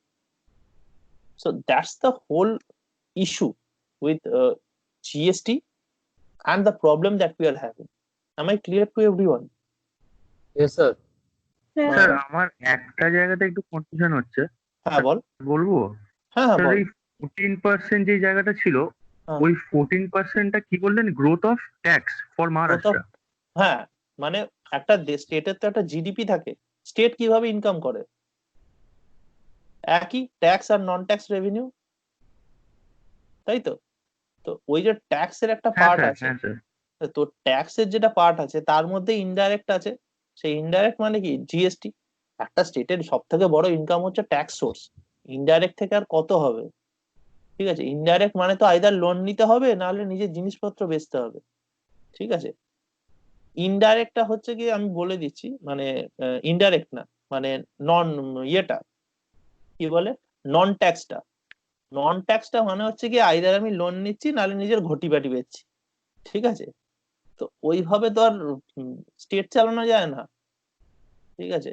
So that's the whole issue with GST and the problem that we are having. Am I clear to everyone? Yes, sir. হ্যাঁ sir আমার একটা জায়গাতে একটু confusion হচ্ছে, হ্যাঁ বল। বলবো? হ্যাঁ হ্যাঁ স্যার বল। এই 14% যে জায়গাটা ছিল, হ্যাঁ। ওই 14%টা কি বললেন, growth of tax for Maharashtra? হ্যাঁ মানে একটা স্টেটের তো একটা জিডিপি থাকে, স্টেট কিভাবে ইনকাম করে, একই ট্যাক্স আর নন ট্যাক্স রেভিনিউ, তাই তো। তো ওই যে ট্যাক্সের একটা হ্যাঁ পার্ট স্যার, আছে, হ্যাঁ স্যার। তো ট্যাক্সের যেটা পার্ট আছে তার মধ্যে ইনডাইরেক্ট আছে, সেই ইনডাইরেক্ট মানে কি জিএসটি। একটা স্টেটের সব থেকে বড় ইনকাম হচ্ছে ট্যাক্স সোর্স, ইনডাইরেক্ট থেকে আর কত হবে, ঠিক আছে। ইনডাইরেক্ট মানে তো আইদার লোন নিতে হবে নাহলে নিজের জিনিসপত্র বেচতে হবে, ঠিক আছে। ইনডাইরেক্টটা হচ্ছে কি আমি বলে দিচ্ছি, মানে ইনডাইরেক্ট না, মানে নন ইয়েটা কি বলে, নন ট্যাক্সটা। নন ট্যাক্সটা মানে হচ্ছে কি আইদার আমি লোন নিচ্ছি নাহলে নিজের ঘটি বাটি বেচছি, ঠিক আছে। তো ওইভাবে তো আর স্টেট চালানো যায় না, ঠিক আছে।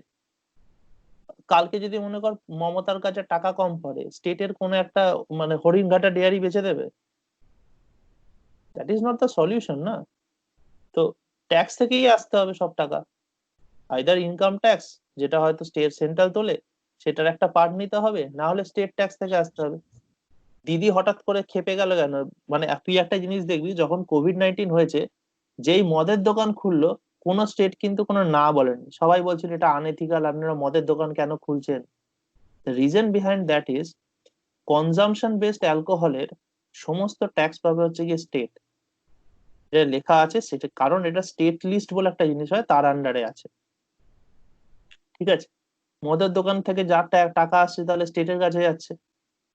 কালকে যদি মনে কর মমতার কাছে টাকা কম পড়ে, স্টেটের কোন একটা মানে হরিণঘাটা ডেয়ারি বেচে দেবে? That is not the solution না। তো ট্যাক্স থেকেই আসতে হবে সব টাকা, আইদার ইনকাম ট্যাক্স যেটা হয়তো স্টেট সেন্ট্রাল তোলে সেটার একটা পার্ট নিতে হবে, না হলে স্টেট ট্যাক্স থেকে আসতে হবে। দিদি হঠাৎ করে খেপে গেল কেন, মানে তুই একটা জিনিস দেখবি যখন কোভিড-19 হয়েছে, যেই মদের দোকান খুললো কোন স্টেট কিন্তু কোনো না বলেনি, সবাই বলছিল এটা আনএথিক্যাল, আপনারা মদের দোকান কেন খুলছেন। The reason behind that is consumption based অ্যালকোহলের সমস্ত ট্যাক্স পাবে হচ্ছে গিয়ে স্টেট, যেটা লেখা আছে সেটা, কারণ এটা স্টেট লিস্ট বলে একটা জিনিস হয় তার আন্ডারে আছে, ঠিক আছে। মদের দোকান থেকে যা টাকা আসছে তাহলে স্টেটের কাছে যাচ্ছে,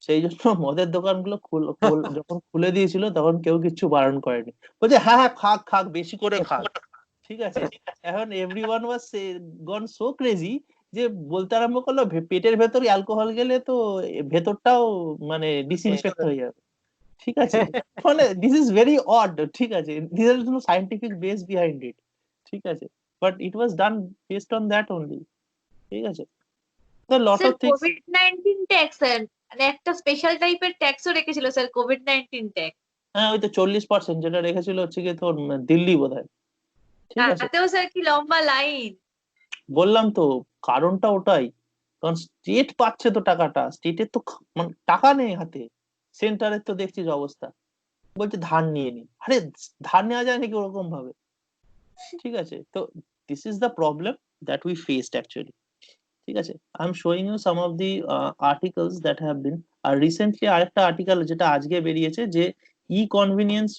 সেই জন্য মদের দোকানগুলো যখন খুলে দিয়েছিল তখন কেউ কিছু বারণ করেনি, বলছে হ্যাঁ হ্যাঁ খাক খাক বেশি করে খাক, ঠিক আছে। এখন এভরিওয়ান ওয়াজ গন সো ক্রেজি যে বলতে আরম্ভ করলো পেটের ভেতর অ্যালকোহল গেলে তো ভেতরটাও মানে ডিসইনফেক্ট হয়ে যাবে, ঠিক আছে। মানে দিস ইজ ভেরি অড, ঠিক আছে, this is no scientific base behind it, ঠিক আছে, but it was done based on that only, ঠিক আছে। তো লট স্যার অফ থিংস, কোভিড-19 ট্যাক্স মানে একটা স্পেশাল টাইপের ট্যাক্সও রেখেছিল স্যার, কোভিড-19 ট্যাক্স। হ্যাঁ ওই তো 40% যেটা রেখেছিল হচ্ছে গিয়ে তোর দিল্লি বোধহয়, ঠিক আছে। তাতেও স্যার কি লম্বা লাইন। বললাম তো কারণটা ওটাই, কারণ স্টেট পাচ্ছে তো টাকাটা, স্টেটের তো মানে টাকা নেই হাতে, সেন্টারের তো দেখছিস অবস্থা, বলছে ধার নিয়ে নি, আরে ধার নেওয়া যায় নাকি ওরকম ভাবে, ঠিক আছে। তো this is the problem that we faced actually, ঠিক আছে। I am showing you some of the articles that have been, আর রিসেন্টলি আরেকটা আর্টিকেল যেটা আজকে বেরিয়েছে যে ই কনভিনিয়েন্স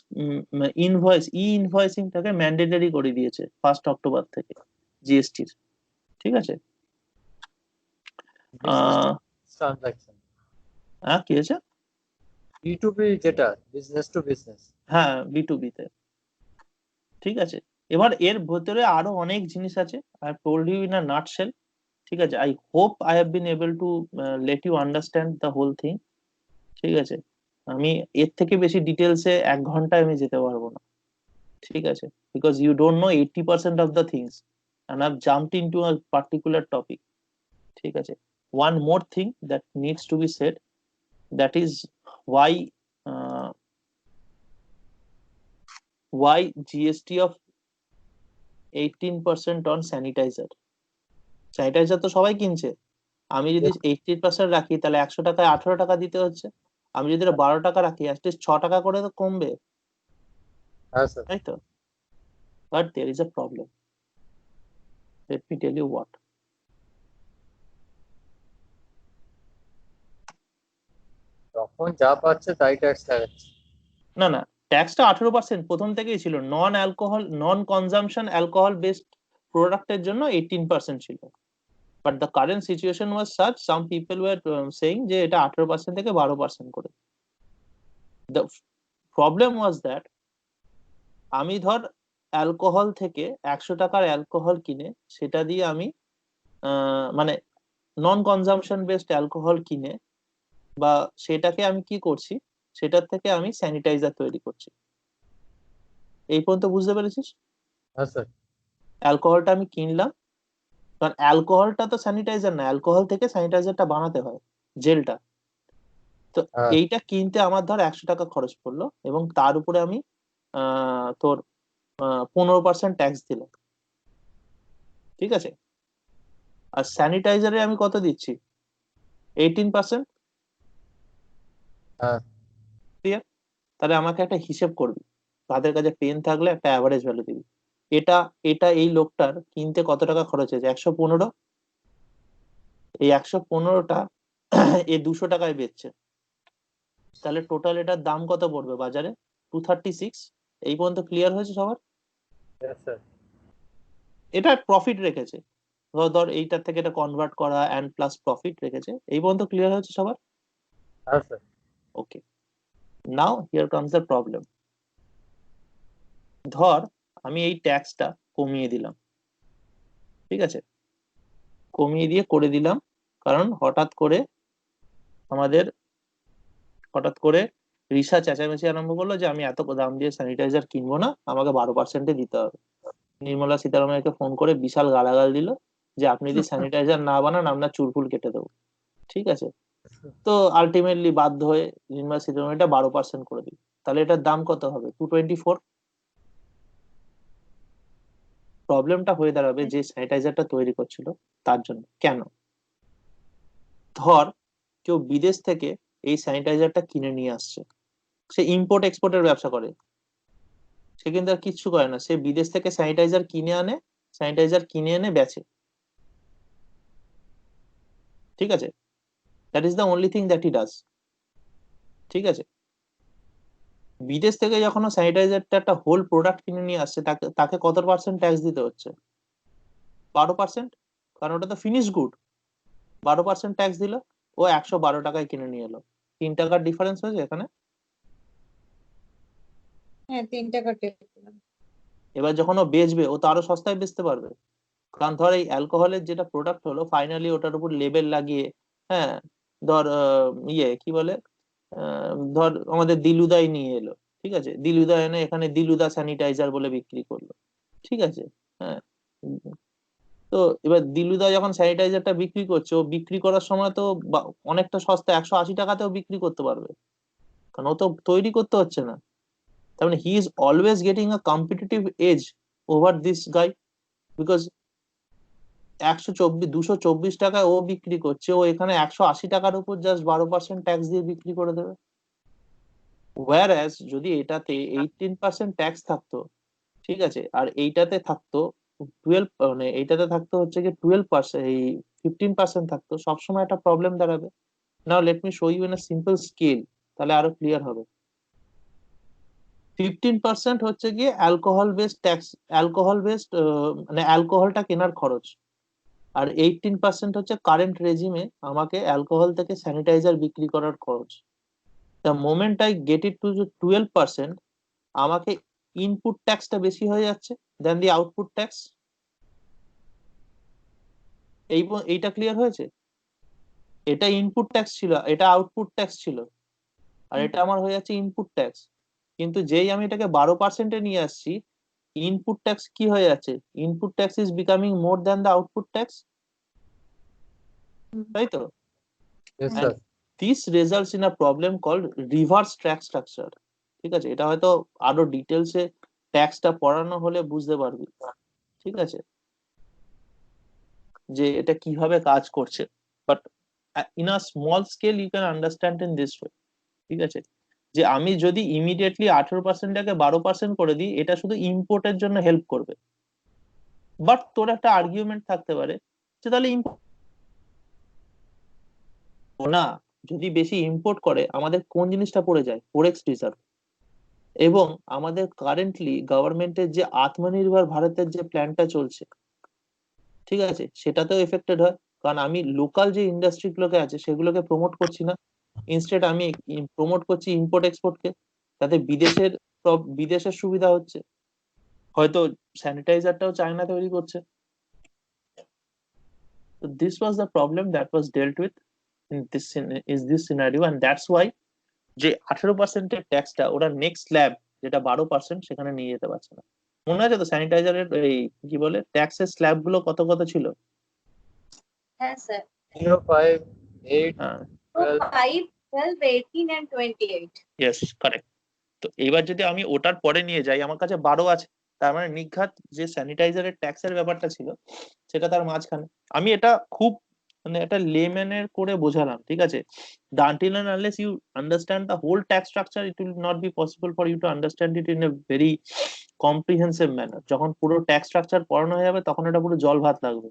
ইনভয়েসিংটাকে ম্যান্ডেটরি করে দিয়েছে 1 অক্টোবর থেকে জিএসটির, ঠিক আছে। ট্রানজাকশন কি হয়েছে? B2B, যেটা বিজনেস টু বিজনেস। হ্যাঁ B2B তে, ঠিক আছে। এবার এর ভেতরে আরো অনেক জিনিস আছে, I have told you in a nutshell, ঠিক আছে। I hope I have been able to let you understand the whole thing, ঠিক আছে। আমি এর থেকে বেশি ডিটেলসে 1 ঘন্টায় আমি যেতে পারবো না, ঠিক আছে, because you don't know 80% of the things and I've jumped into a particular topic, ঠিক আছে। One more thing that needs to be said, that is why uh, why GST of 18% on sanitizer, sanitiser তো সবাই কিনছে, আমি যদি 80% রাখি তাহলে 100 টাকায় 18 টাকা দিতে হচ্ছে, আমি যদি 12 টাকা রাখি অ্যাটলিস্ট 6 টাকা করে তো কমবে, হ্যাঁ স্যার। তাই তো। But there is a problem, let me tell you what. তখন যা পাচ্ছে তাই ট্যাক্স লাগাচ্ছে। না না, ট্যাক্সটা 18% প্রথম থেকেই ছিল। নন কনজাম্পশন অ্যালকোহল বেসড প্রোডাক্টের জন্য 18% ছিল। But the current situation was such, some people were saying যে এটা 18% থেকে 12% করে। দ্য প্রবলেম ওয়াজ দ্যাট আমি ধর অ্যালকোহল থেকে 100 টাকার অ্যালকোহল কিনে সেটা দিয়ে আমি মানে নন কনজাম্পশন বেসড অ্যালকোহল কিনে বা সেটাকে আমি কি করছি, সেটার থেকে আমি স্যানিটাইজার তৈরি করছি। এই পর্যন্ত বুঝতে পেরেছিস? হ্যাঁ স্যার। অ্যালকোহলটা আমি কিনলাম, কারণ অ্যালকোহলটা তো স্যানিটাইজার না, অ্যালকোহল থেকে স্যানিটাইজারটা বানাতে হয়, জেলটা। তো হ্যাঁ এইটা কিনতে আমার ধর 100 টাকা খরচ পড়লো, এবং তার উপরে আমি তোর 15% ট্যাক্স দিলাম, ঠিক আছে? আর স্যানিটাইজারে আমি কত দিচ্ছি? 18%। হ্যাঁ ক্লিয়ার? তাহলে আমাকে একটা হিসেব করবি, তাদের কাছে পেন থাকলে একটা অ্যাভারেজ ভ্যালু দিবি। এটা এটা এই লোকটার কিনতে কত টাকা খরচ হয়েছে? 115। এই 115টা এ 200 টাকায় বেচছে, তাহলে টোটাল এটার দাম কত পড়বে বাজারে? 236। এই পর্যন্ত ক্লিয়ার হয়েছে সবার? yes, sir. এটা প্রফিট রেখেছে, ধর ধর এইটার থেকে এটা কনভার্ট করা এন্ড প্লাস প্রফিট রেখেছে। এই পর্যন্ত ক্লিয়ার হয়েছে সবার? হ্যাঁ sir. Okay, now here comes the problem. ধর আমি এই ট্যাক্সটা কমিয়ে দিলাম, ঠিক আছে? কমিয়ে দিয়ে করে দিলাম, কারণ হঠাৎ করে রিসা চেঁচামেচি আরম্ভ করলো যে আমি এত দাম দিয়ে স্যানিটাইজার কিনবো না, আমাকে 12%-এ দিতে হবে। নির্মলা সীতারামনকে ফোন করে বিশাল গালাগাল দিল যে আপনি যদি স্যানিটাইজার না বানান আপনার চুলফুল কেটে দেবো, ঠিক আছে? তো আলটিমেটলি বাধ্য হয়ে নির্মলা সীতারামন এটা 12% করে দিল। তাহলে এটার দাম কত হবে? 224। প্রবলেমটা হয়ে দাঁড়াবে যে স্যানিটাইজারটা তৈরি করছিল তার জন্য। কেন? ধর কেউ বিদেশ থেকে এই স্যানিটাইজারটা কিনে নিয়ে আসছে, সে ইম্পোর্ট এক্সপোর্টের ব্যবসা করে, সে কিন্তু আর কিচ্ছু করে না, সে বিদেশ থেকে স্যানিটাইজার কিনে এনে বেচে, ঠিক আছে? That is the only thing that he does, ঠিক আছে? বিদেশ থেকে যখন স্যানিটাইজারটা একটা হোল প্রোডাক্ট কিনে নিয়ে আসছে, তাকে তাকে কত পার্সেন্ট ট্যাক্স দিতে হচ্ছে? 12%। কারণ ওটা তো ফিনিশ গুড। 12% ট্যাক্স দিল, ও 112 টাকায় কিনে নিয়ে এলো। 3 টাকার ডিফারেন্স হয়েছে এখানে। হ্যাঁ 3 টাকা difference। এবার যখন ও বেচবে, ও তো আরো সস্তায় বেচতে পারবে, কারণ ধর এই অ্যালকোহলের যেটা প্রোডাক্ট হলো ফাইনালি ওটার উপর লেবেল লাগিয়ে, হ্যাঁ, ধর কি বলে, ধর আমাদের দিলুদাই নিয়ে এলো, ঠিক আছে? দিলুদা এনে এখানে দিলুদা স্যানিটাইজার বলে বিক্রি করলো, ঠিক আছে? হ্যাঁ, উম, তো এবার দিলুদা যখন স্যানিটাইজারটা বিক্রি করছে, ও বিক্রি করার সময় তো অনেকটা সস্তা 180 টাকাতেও বিক্রি করতে পারবে, কারণ ও তো তৈরি করতে হচ্ছে না। তার মানে he is always getting a competitive edge over this guy, because 224 টাকায় ও বিক্রি করছে, ও এখানে 180 টাকার উপর জাস্ট 12% ট্যাক্স দিয়ে বিক্রি করে দেবে। ওয়্যারএজ যদি এটাতে 18% ট্যাক্স থাকতো, ঠিক আছে, আর এইটাতে থাকতো 12, মানে এইটাতে থাকতো হচ্ছে কি 12%, এই 15% থাকতো, সবসময় একটা প্রবলেম দাঁড়াবে। Now let me show you in a simple scale, তাহলে আরো ক্লিয়ার হবে। 15% হচ্ছে গিয়ে alcohol based tax, alcohol based মানে অ্যালকোহলটা কেনার খরচ। আর 18% হচ্ছে কারেন্ট রেজিমে আমাকে অ্যালকোহল থেকে স্যানিটাইজার বিক্রি করার খরচ। The moment I get it to 12%, আমাকে ইনপুট ট্যাক্সটা বেশি হয়ে যাচ্ছে দেন দি আউটপুট ট্যাক্স। এইটা ক্লিয়ার হয়েছে? এটা ইনপুট ট্যাক্স ছিল, এটা আউটপুট ট্যাক্স ছিল, আর এটা আমার হয়ে যাচ্ছে ইনপুট ট্যাক্স। কিন্তু যেই আমি এটাকে 12%-এ নিয়ে আসছি, ইনপুট ট্যাক্স কি হয়ে যাচ্ছে? Input tax is becoming more than the output tax, তাই তো? yes, And sir. this results in a problem called reverse tax structure, ঠিক আছে? এটা হয়তো আরো ডিটেলসে ট্যাক্সটা পড়ানো হলে বুঝতে পারবি, ঠিক আছে, যে এটা কিভাবে কাজ করছে। But in a small scale you can understand in this way, ঠিক আছে? যে আমি যদি ইমিডিয়েটলি 18%টাকে 12% করে দিই, এটা শুধু ইম্পোর্টের জন্য হেল্প করবে। বাট তোর একটা আর্গুমেন্ট থাকতে পারে যে তাহলে না, যদি বেশি ইম্পোর্ট করে আমাদের কোন জিনিসটা পড়ে যায়? ফরেক্স রিজার্ভ। এবং আমাদের কারেন্টলি গভর্নমেন্টের যে আত্মনির্ভর ভারতের যে প্ল্যানটা চলছে, ঠিক আছে, সেটাতেও এফেক্টেড হয়। কারণ আমি লোকাল যে ইন্ডাস্ট্রি গুলোকে আছে সেগুলোকে প্রমোট করছি না, ইনস্টেড আমি প্রমোট করছি ইম্পোর্ট এক্সপোর্টকে, তাতে বিদেশের সুবিধা হচ্ছে। হয়তো স্যানিটাইজারটাও চায়না তৈরি করছে। So this was the problem that was dealt with in this scenario, and that's why যে 18% এর ট্যাক্সটা ওরা নেক্সট স্ল্যাব যেটা 12% সেখানে নিয়ে যেতে পারছে না। মনে আছে তো স্যানিটাইজারের এই কি বলে ট্যাক্সের স্ল্যাব গুলো কত কত ছিল? হ্যাঁ স্যার, 0, 5, 8, হ্যাঁ, 12. 5, 12, 18 and 28. Yes, correct. তো এবার যদি আমি ওটার পরে নিয়ে যাই, আমার কাছে 12 আছে, তার মানে নিঘাত যে স্যানিটাইজারের ট্যাক্সের ব্যাপারটা ছিল সেটা তার মাঝখানে। আমি এটা খুব মানে একটা লেম্যানের করে বোঝালাম, ঠিক আছে। until and unless you understand the whole tax structure, it will not be possible for you to understand it in a very comprehensive manner. যখন পুরো ট্যাক্স স্ট্রাকচার পড়ানো হয়ে যাবে তখন এটা পুরো জল ভাত লাগবে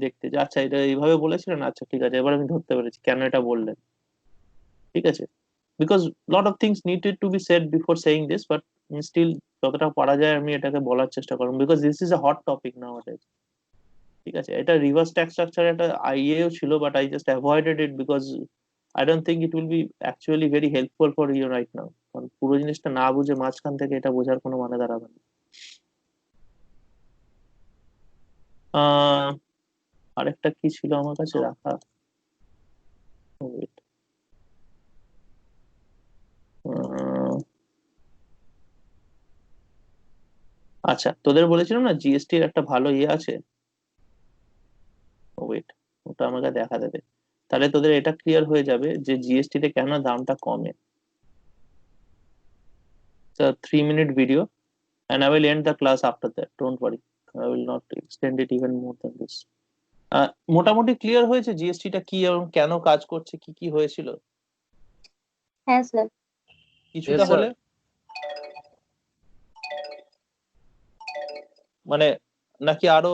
দেখতে, যে আচ্ছা এটা এইভাবে বলেছিলেন, আচ্ছা ঠিক আছে, এবার আমি ধরতে পেরেছি কেন এটা বললেন, ঠিক আছে। because lot of things needed to be said before saying this, but still যতটা পারা যায় আমি এটাকে বলার চেষ্টা করব, because this is a hot topic nowadays, ঠিক আছে। এটা রিভার্স ট্যাক্স স্ট্রাকচার একটা আইএও ছিল, but I just avoided it because I don't think it will be actually very helpful for you right now. কারণ পুরো জিনিসটা না বুঝে মাঝখান থেকে এটা বোঝার কোনো মানে দাঁড়াবে না। আরেকটা কি ছিল আমার কাছে রাখা? Wait. আচ্ছা, তোদের বলেছিলাম না জিএসটি এর একটা ভালো ইয়ে আছে, ওয়েট, ওটা আমাকে দেখা দেবে, তাহলে তোদের এটা ক্লিয়ার হয়ে যাবে যে জিএসটি তে কেন দামটা কমে। 3-minute video and I will end the class after that, don't worry, I will not extend it even more than this. মোটামুটি ক্লিয়ার হয়েছে জিএসটি টা কি এবং কেন কাজ করছে, কি কি হয়েছিল হ্যাঁ স্যার। কিছুটা Yes, sir. হলে? মানে নাকি আরো,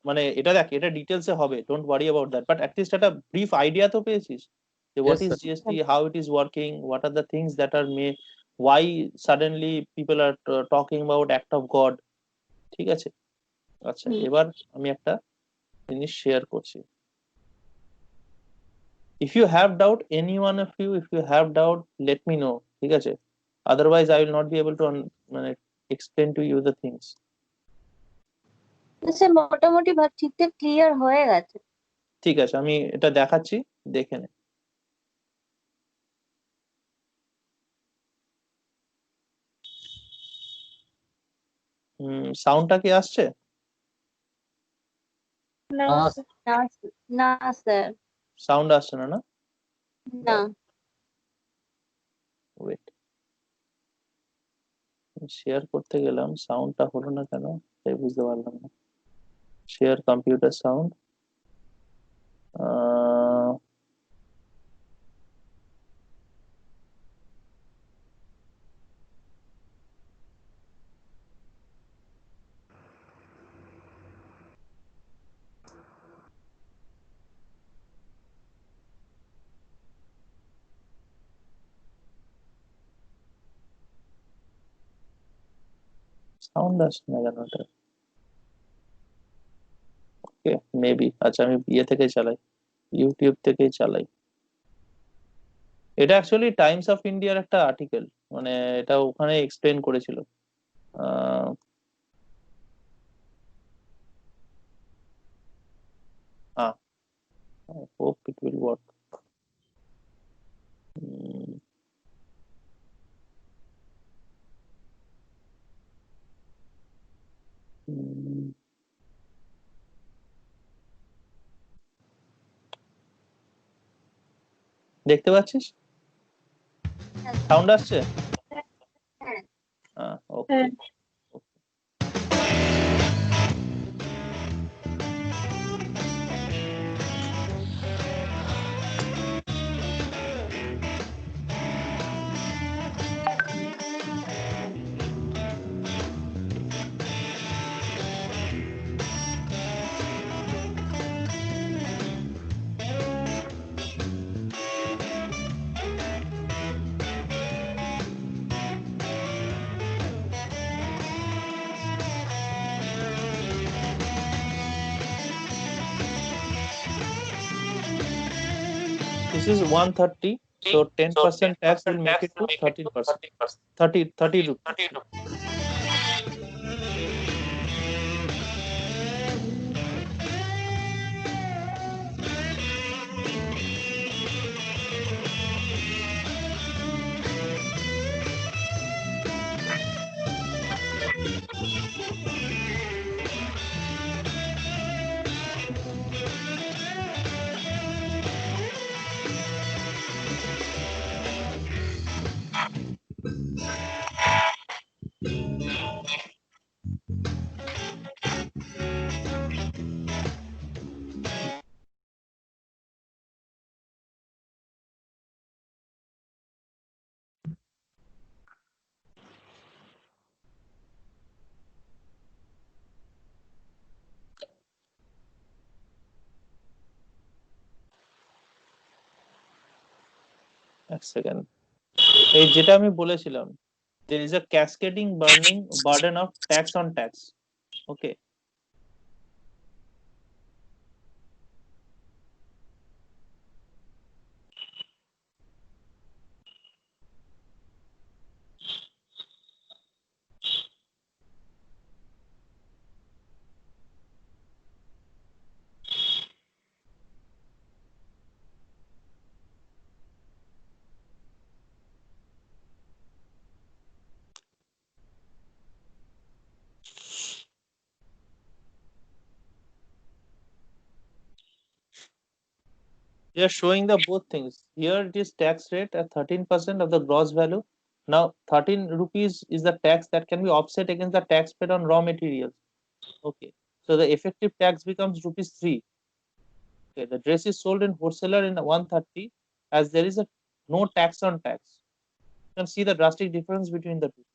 মানে এটা দেখ, এটা ডিটেলস এ হবে, don't worry about that, but at least একটা ব্রিফ আইডিয়া তো পেয়েছিস যে what Yes, is sir. GST, how it is working, what are the things that are may, why suddenly people are talking about act of God, ঠিক আছে। আচ্ছা, এবার আমি একটা জিনিস শেয়ার করছি। if you have doubt, any one of you, if you have doubt, let me know, ঠিক আছে, otherwise I will not be able to মানে explain to you the things. Sir মোটামুটি ঠিকঠাক ক্লিয়ার হয়ে গেছে। ঠিক আছে, আমি এটা দেখাচ্ছি, দেখে নে। সাউন্ডটা কি আসছে? না না, না না স্যার, সাউন্ড আসছে না? না, না। ওয়েট, শেয়ার করতে গেলাম, সাউন্ডটা হলো না কেন তাই বুঝতে পারলাম না। শেয়ার কম্পিউটার সাউন্ড, সাউন্ড আসছে না কেন এটা? ওকে, মেবি, আচ্ছা আমি ইয়ে থেকে চালাই, ইউটিউব থেকেই চালাই। এটা অ্যাকচুয়ালি টাইমস অফ ইন্ডিয়ার একটা আর্টিকেল, মানে এটা ওখানে এক্সপ্লেন করেছিল। I hope it will work. দেখতে পাচ্ছিস সাউন্ড আসছে? ওকে, হ্যাঁ। This is 130. So 10% tax will make it to 13%. 30 rupees. এক সেকেন্ড, এই যেটা আমি বলেছিলাম, there is a cascading burden of tax on tax. Okay. They are showing the both things. Here it is tax rate at 13% of the gross value. Now 13 rupees is the tax that can be offset against the tax paid on raw materials. Okay. So the effective tax becomes rupees 3. Okay. The dress is sold in wholesaler in 130 as there is a no tax on tax. You can see the drastic difference between the two.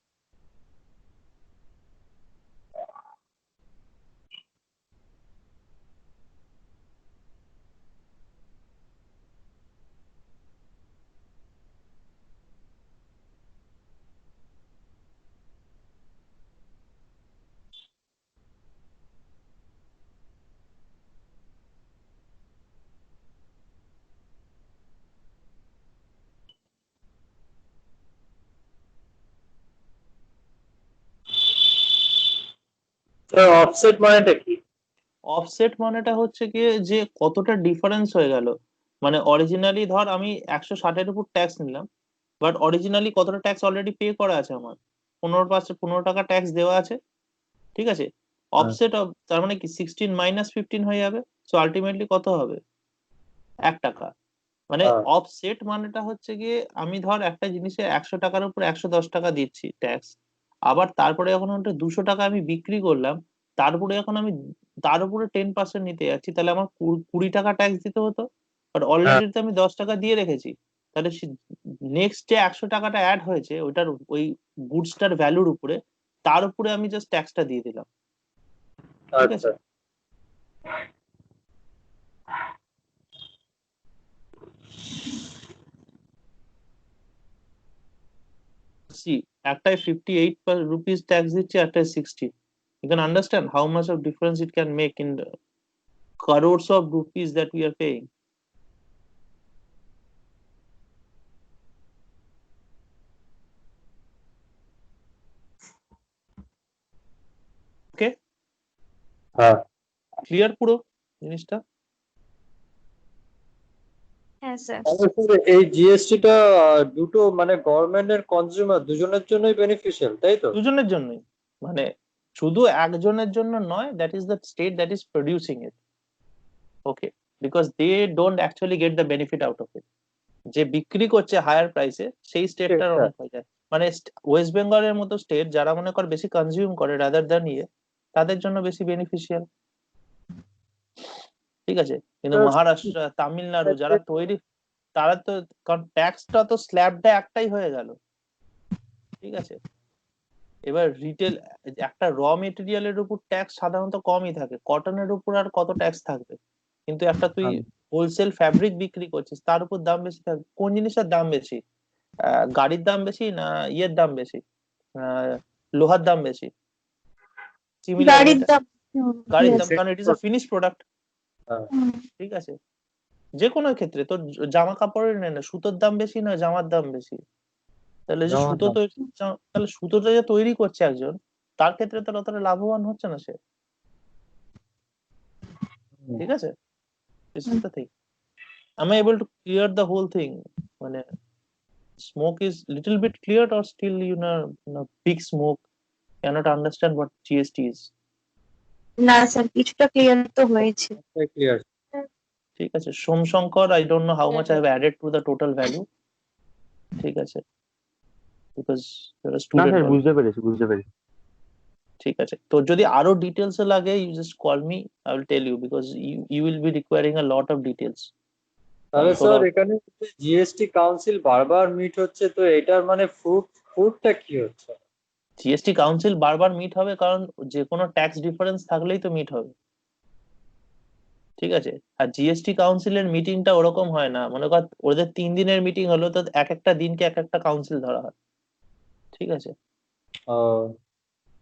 Offset মানেটা কি? Offset মানেটা হচ্ছে গিয়ে যে কতটা difference হয়ে গেল, মানে অরিজিনালি ধর আমি 160-এর উপর ট্যাক্স নিলাম, বাট অরিজিনালি কতটা ট্যাক্স অলরেডি পে করা আছে আমার, 15 টাকা ট্যাক্স দেওয়া আছে, ঠিক আছে। অফসেট তার মানে কি 16 - 15 হয়ে যাবে, সো আলটিমেটলি কত হবে, 1 টাকা। মানে অফসেট মানেটা হচ্ছে গিয়ে আমি ধর একটা জিনিসে 100 টাকার উপর 110 টাকা দিচ্ছি ট্যাক্স, আবার তারপরে যখন ওটা 200 টাকা আমি বিক্রি করলাম, তারপরে যখন আমি তার উপরে 10% নিতে যাচ্ছি, তাহলে আমার 20 টাকা ট্যাক্স দিতে হতো, বাট অলরেডি তো আমি 10 টাকা দিয়ে রেখেছি। তাহলে নেক্সট যে 100 টাকাটা অ্যাড হয়েছে ওইটার ওই গুডসটার ভ্যালুর উপরে, তার উপরে আমি জাস্ট ট্যাক্সটা দিয়ে দিলাম, ঠিক আছে। সি একটাই 58 rupees ট্যাক্স দিচ্ছে, একটাই 60। You can understand how much of difference it can make in the crores of rupees that we are paying. Okay? Clear পুরো জিনিসটা? হ্যাঁ স্যার। এই জিএসটিটা দুটো মানে গভর্নমেন্ট এর কনজিউমার দুজনের জন্যই বেনিফিশিয়াল, তাই তো? দুজনের জন্যই, মানে শুধু একজনের জন্য নয়, that is the state that is producing it. Okay, because they don't actually get the benefit out of it. যে বিক্রি করছে হায়ার প্রাইসে সেই স্টেটটার অনেক হয়ে যায়, মানে ওয়েস্ট বেঙ্গলের মতো স্টেট যারা মনে কর বেশি কনজিউম করে রাদার দ্যান তাদের জন্য বেশি বেনিফিশিয়াল, ঠিক আছে। কিন্তু মহারাষ্ট্র, তামিলনাড়ু যারা তৈরি, তারা তো, কারণ ট্যাক্সটা তো স্ল্যাবটা একটাই হয়ে গেল, ঠিক আছে। এবার রিটেল একটা র মেটেরিয়ালের উপর ট্যাক্স সাধারণত কমই থাকে, কটনের উপর আর কত ট্যাক্স থাকবে, কিন্তু একটা তুই হোলসেল ফ্যাব্রিক বিক্রি করছিস তার উপর দাম বেশি থাকবে। কোন জিনিসের দাম বেশি, গাড়ির দাম বেশি না ইয়ের দাম বেশি, লোহার দাম বেশি? গাড়ির দাম। গাড়ির দাম, কারণ it is a finish product, ঠিক আছে। যে কোনো ক্ষেত্রে তোর জামা কাপড়ের নেই না, সুতোর দাম বেশি না জামার দাম বেশি? তাহলে যে জামার সুতো দাম। তৈরি, তাহলে সুতোটা যে তৈরি করছে একজন, তার ক্ষেত্রে তার অতটা লাভবান হচ্ছে না সে। ঠিক আছে, this is the thing. Am I able to clear the whole thing? মানে smoke is little bit cleared or still big smoke cannot understand what GST is? না স্যার, কিছুটা ক্লিয়ার তো হয়েছে। ক্লিয়ার। ঠিক আছে, Somshankar, I don't know how much I have added to the total value. ঠিক আছে, because you're a না student sir, also. বুঝতে পেরেছি বুঝতে পেরেছি। ঠিক আছে, তো যদি আরো ডিটেলস লাগে you just call me, I will tell you because you will be requiring a lot of details. তাহলে কারণ স্যার তোরা- এখানে জিএসটি কাউন্সিল বারবার মিট হচ্ছে, তো এটার মানে ফ্রুটটা কি হচ্ছে? জিএসটি কাউন্সিল বারবার মিট হবে কারণ যে কোনো ট্যাক্স ডিফারেন্স থাকলেই তো মিট হবে। ঠিক আছে, আর জিএসটি কাউন্সিলের মিটিংটা ওরকম হয় না, মনে কর ওদের 3 দিনের মিটিং হলো, তো এক একটা দিনকে এক একটা কাউন্সিল ধরা হয়। ঠিক আছে,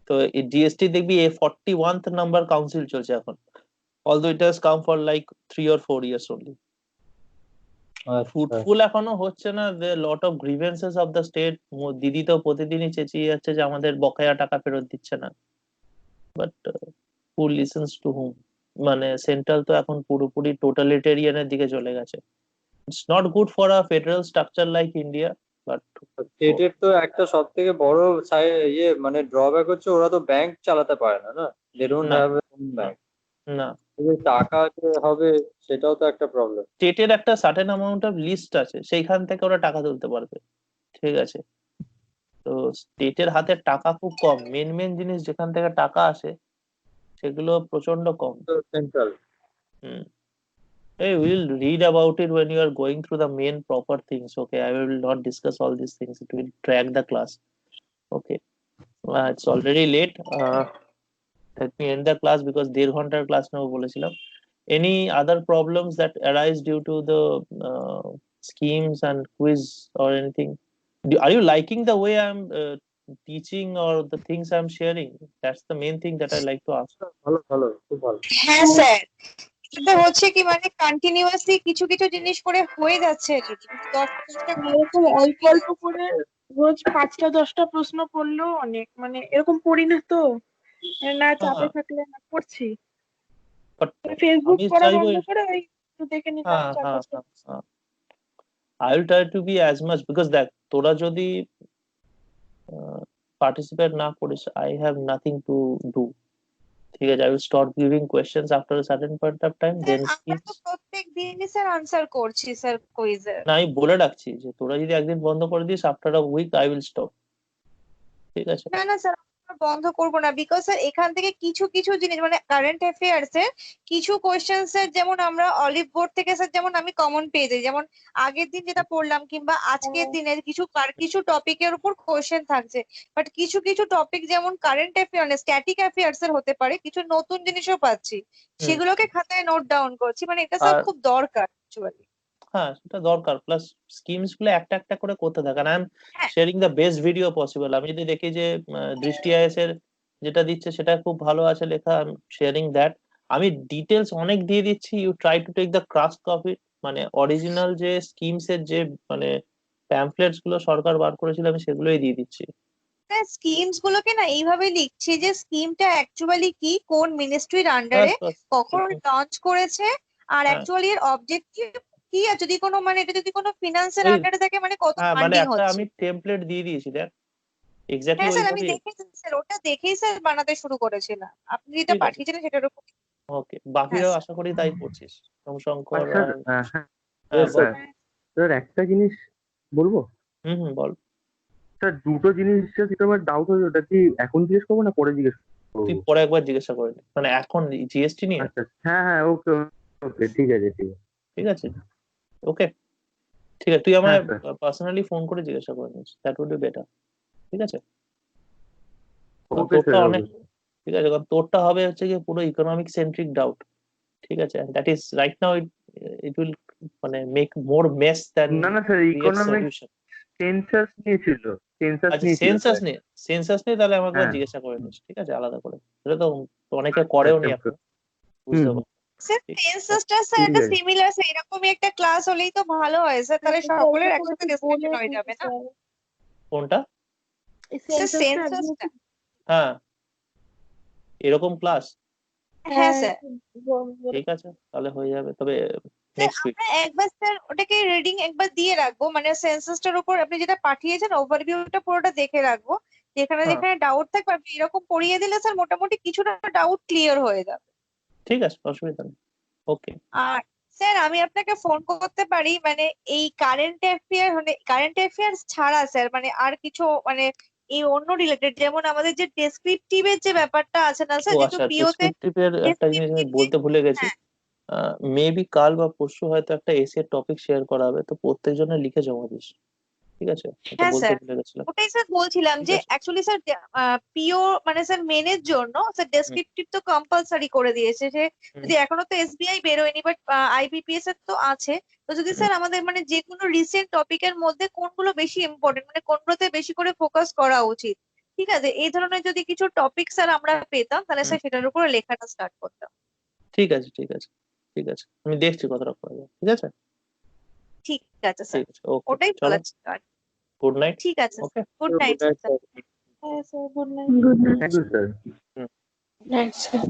তো এই জিএসটি দেখবি 41th নাম্বার কাউন্সিল চলছে এখন, although it has come for like 3 or 4 years only. Fruitful এখনো হচ্ছে না, the lot of grievances of the state. দিদি তো প্রতিদিনই চেঁচিয়ে যাচ্ছে যে আমাদের বকেয়া টাকা ফেরত দিচ্ছে না, but who listens to whom? মানে সেন্ট্রাল তো এখন পুরোপুরি টোটালিটেরিয়ানের দিকে চলে গেছে। It's not good for a federal structure like India, but স্টেটের তো একটা সব থেকে বড় মানে ড্রব্যাক হচ্ছে ওরা তো ব্যাংক চালাতে পারে না, না? দে ডোন্ট না। Have bank. না, টাকা যে হবে সেটাও তো একটা প্রবলেম। স্টেটের একটা সার্টেন অ্যামাউন্ট অফ লিস্ট আছে, সেইখান থেকে ওরা টাকা তুলতে পারবে। ঠিক আছে, তো স্টেটের হাতে টাকা খুব কম, মেন মেন জিনিস যেখান থেকে টাকা আসে সেগুলো প্রচন্ড কম। Central. Hey, we'll read about it when you are going through the main proper things. Okay, I will not discuss all these things. It will drag the class. Okay, it's already late. Let me end the class because 1.5 ঘন্টার class নেবো বলেছিলাম। Any other problems that arise due to the schemes and quiz or anything? Are you liking the way I'm teaching or the things I'm sharing? That's the main thing that I like to ask. ভালো ভালো, খুব ভালো। হ্যাঁ sir, এটা হচ্ছে কি মানে continuously কিছু কিছু জিনিস করে হয়ে যাচ্ছে। 10-15টা এরকম অল্প অল্প করে রোজ 5টা-10টা প্রশ্ন পড়লেও অনেক, মানে এরকম পড়ি না তো, না চাপে থাকলে না পড়ছি, But ফেসবুক আমি পড়া চাইবো, বন্ধ করে ওই একটু দেখে নিলাম হ্যাঁ হ্যাঁ 4-5টা। হ্যাঁ, I will try to be as much because দেখ তোরা যদি participate না করিস, I have nothing to do. ঠিক আছে, I will start giving questions after a certain point of time, then আমরা তো প্রত্যেক দিনই স্যার আনসার করছি স্যার কুইজে। না, আমি বলে রাখছি যে তোরা যদি একদিন বন্ধ করে দিস, after a week I will stop. ঠিক আছে, না না স্যার, আমরা বন্ধ করবো না, বিকজ স্যার এখান থেকে কিছু কিছু জিনিস মানে কারেন্ট অ্যাফেয়ার্স এর কিছু কোয়েশ্চেন স্যার, যেমন আমরা অলিভ বোর্ড থেকে স্যার যেমন আমি কমন পেয়ে যাই, যেমন আগের দিন যেটা পড়লাম কিংবা আজকের দিনের কিছু টপিকের উপর কোয়েশ্চেন থাকছে, বাট কিছু কিছু টপিক যেমন কারেন্ট অ্যাফেয়ার্স স্ট্যাটিক অ্যাফেয়ার্স এর হতে পারে, কিছু নতুন জিনিসও পাচ্ছি, সেগুলোকে খাতায় নোট ডাউন করছি, মানে এটা স্যার আর- খুব দরকার অ্যাকচুয়ালি। হ্যাঁ সেটা দরকার, প্লাস স্কিমস গুলো একটা একটা করে করতে থাকে, আর আই এম হ্যাঁ। Sharing the best video possible. আমি যদি দেখি যে দৃষ্টি আইএস এর যেটা দিচ্ছে সেটা খুব ভালো আছে লেখা, আই এম শেয়ারিং দ্যাট। আমি ডিটেলস অনেক দিয়ে দিচ্ছি, you try to take the crust copy, মানে অরিজিনাল যে স্কিমস এর যে মানে প্যাম্পলেটস গুলো সরকার বার করেছিল আমি সেগুলোই দিয়ে দিচ্ছি। স্কিমস গুলোকে না এইভাবে লিখছি যে স্কিমটা অ্যাকচুয়ালি কি, কোন মিনিস্ট্রির আন্ডারে বাস, কখন লঞ্চ করেছে, আর হ্যাঁ। অ্যাকচুয়ালি এর অবজেক্টিভ কি, আর যদি কোনো মানে এটা যদি কোনো ফিনান্সের ওই- আন্ডারে থাকে মানে কত হ্যাঁ মানে ফান্ডিং একটা হচ্ছে। আমি টেমপ্লেট দিয়ে দিয়েছি, দেখ এক্স্যাক্টলি হ্যাঁ স্যার, আমি ওইভাবেই। দেখেছি স্যার, ওটা দেখেই স্যার বানাতে শুরু করেছিলাম, আপনি যেটা ঠিক আছে, পাঠিয়েছিলেন সেটার উপর। ওকে, বাকিরাও স্যার। আশা করি তাই করছিস। শঙ্কর আর স্যার, হ্যাঁ হ্যাঁ বল। স্যার একটা জিনিস বলবো বল। স্যার, দুটো জিনিস যেটা আমার ডাউট হয়েছে, ওটা কি এখন জিজ্ঞেস করবো না পরে জিজ্ঞেস করবো? তুই পরে একবার জিজ্ঞাসা করে নে, মানে এখন জিএসটি নিয়ে। আচ্ছা, হ্যাঁ হ্যাঁ, ওকে ওকে, ঠিক আছে ঠিক আছে। ঠিক আছে, ওকে, ঠিক আছে, তুই আমায় হ্যাঁ, স্যার। পার্সোনালি ফোন করে জিজ্ঞাসা করে নিস, দ্যাট উড বি বেটার। ঠিক আছে, কারণ ওকে তোরটা স্যার, অনেক, ঠিক আছে, কারণ তোরটা হবে হচ্ছে কি পুরো ইকোনমিক সেন্ট্রিক ডাউট। ঠিক আছে, that is right now it will মানে মেক মোর মেস দ্যান না না স্যার, ইকোনমিক সলিউশন। সেন্সাস নিয়েছিল, সেন্সাস আচ্ছা, নিয়েছিল সেন্সাস স্যার। নিয়ে, সেন্সাস নিয়ে তাহলে আমাকে একবার হ্যাঁ। জিজ্ঞাসা করে নিস, ঠিক আছে, আলাদা করে। সেটা তো অনেকে করেও নি আচ্ছা, এখন, বুঝতে হুম। পারছি। স্যার ঠিক। সেন্সাসটা স্যার ঠিক একটা আছে। সিমিলার স্যার এরকমই একটা ক্লাস হলেই তো ভালো হয় স্যার, তাহলে সকলের একসাথে ডিসকাশন হয়ে যাবে না কোনটা? স্যার সেন্সাসটা। হ্যাঁ, এরকম ক্লাস? হ্যাঁ স্যার। ঠিক আছে, তাহলে হয়ে যাবে। তবে স্যার নেক্সট উইক। আমরা একবার স্যার ওটাকে রিডিং একবার দিয়ে রাখবো, মানে সেন্সাসটার উপর আপনি যেটা পাঠিয়েছেন ওভারভিউটা পুরোটা দেখে রাখবো, যেখানে হ্যাঁ। যেখানে ডাউট থাকবে আপনি এরকম পড়িয়ে দিলে স্যার মোটামুটি কিছুটা ডাউট ক্লিয়ার হয়ে যাবে। ঠিক আছে, অসুবিধা নেই। ওকে। আর স্যার আমি আপনাকে ফোন করতে পারি মানে এই কারেন্ট অ্যাফেয়ার্স ছাড়া স্যার মানে আর কিছু মানে এই অন্য রিলেটেড, যেমন আমাদের যে ডেসক্রিপটিভের যে ব্যাপারটা আছে না স্যার, ও যেহেতু আচ্ছা, পিওতে ডেসক্রিপটিভের একটা জিনিস আমি বলতে ভুলে গেছি। হ্যাঁ মেবি কাল বা পরশু হয়তো একটা এসে টপিক শেয়ার করা হবে, তো প্রত্যেকজনে লিখে জমা দিস। ঠিক আছে, এটা হ্যাঁ বলতে স্যার ভুলে গেছিলাম। ওটাই স্যার বলছিলাম ঠিক যে আছে। অ্যাকচুয়ালি স্যার পিও মানে স্যার মেনের জন্য স্যার ডেসক্রিপটিভ তো কম্পালসারি করে দিয়েছে, যে যদি এখনো তো এসবিআই বেরোয়নি বাট আইবিপিএস এর তো আছে। তো যদি স্যার আমাদের মানে যে কোনো রিসেন্ট টপিকের মধ্যে কোনগুলো বেশি ইম্পর্টেন্ট মানে কোনগুলোতে বেশি করে ফোকাস করা উচিত, ঠিক আছে, এই ধরনের যদি কিছু টপিক স্যার আমরা পেতাম তাহলে স্যার সেটার উপরে লেখাটা স্টার্ট করতাম। ঠিক আছে, ঠিক আছে, ঠিক আছে, আমি দেখছি কতটা করা যায়। ঠিক আছে। ঠিক আছে স্যার, ঠিক আছে, ওকে, ওটাই চলো, বলার ছিল আর কি। Good night. ঠিক আছে ওকে। Good night sir. হ্যাঁ sir good night. Good night. Thank you sir. Night sir.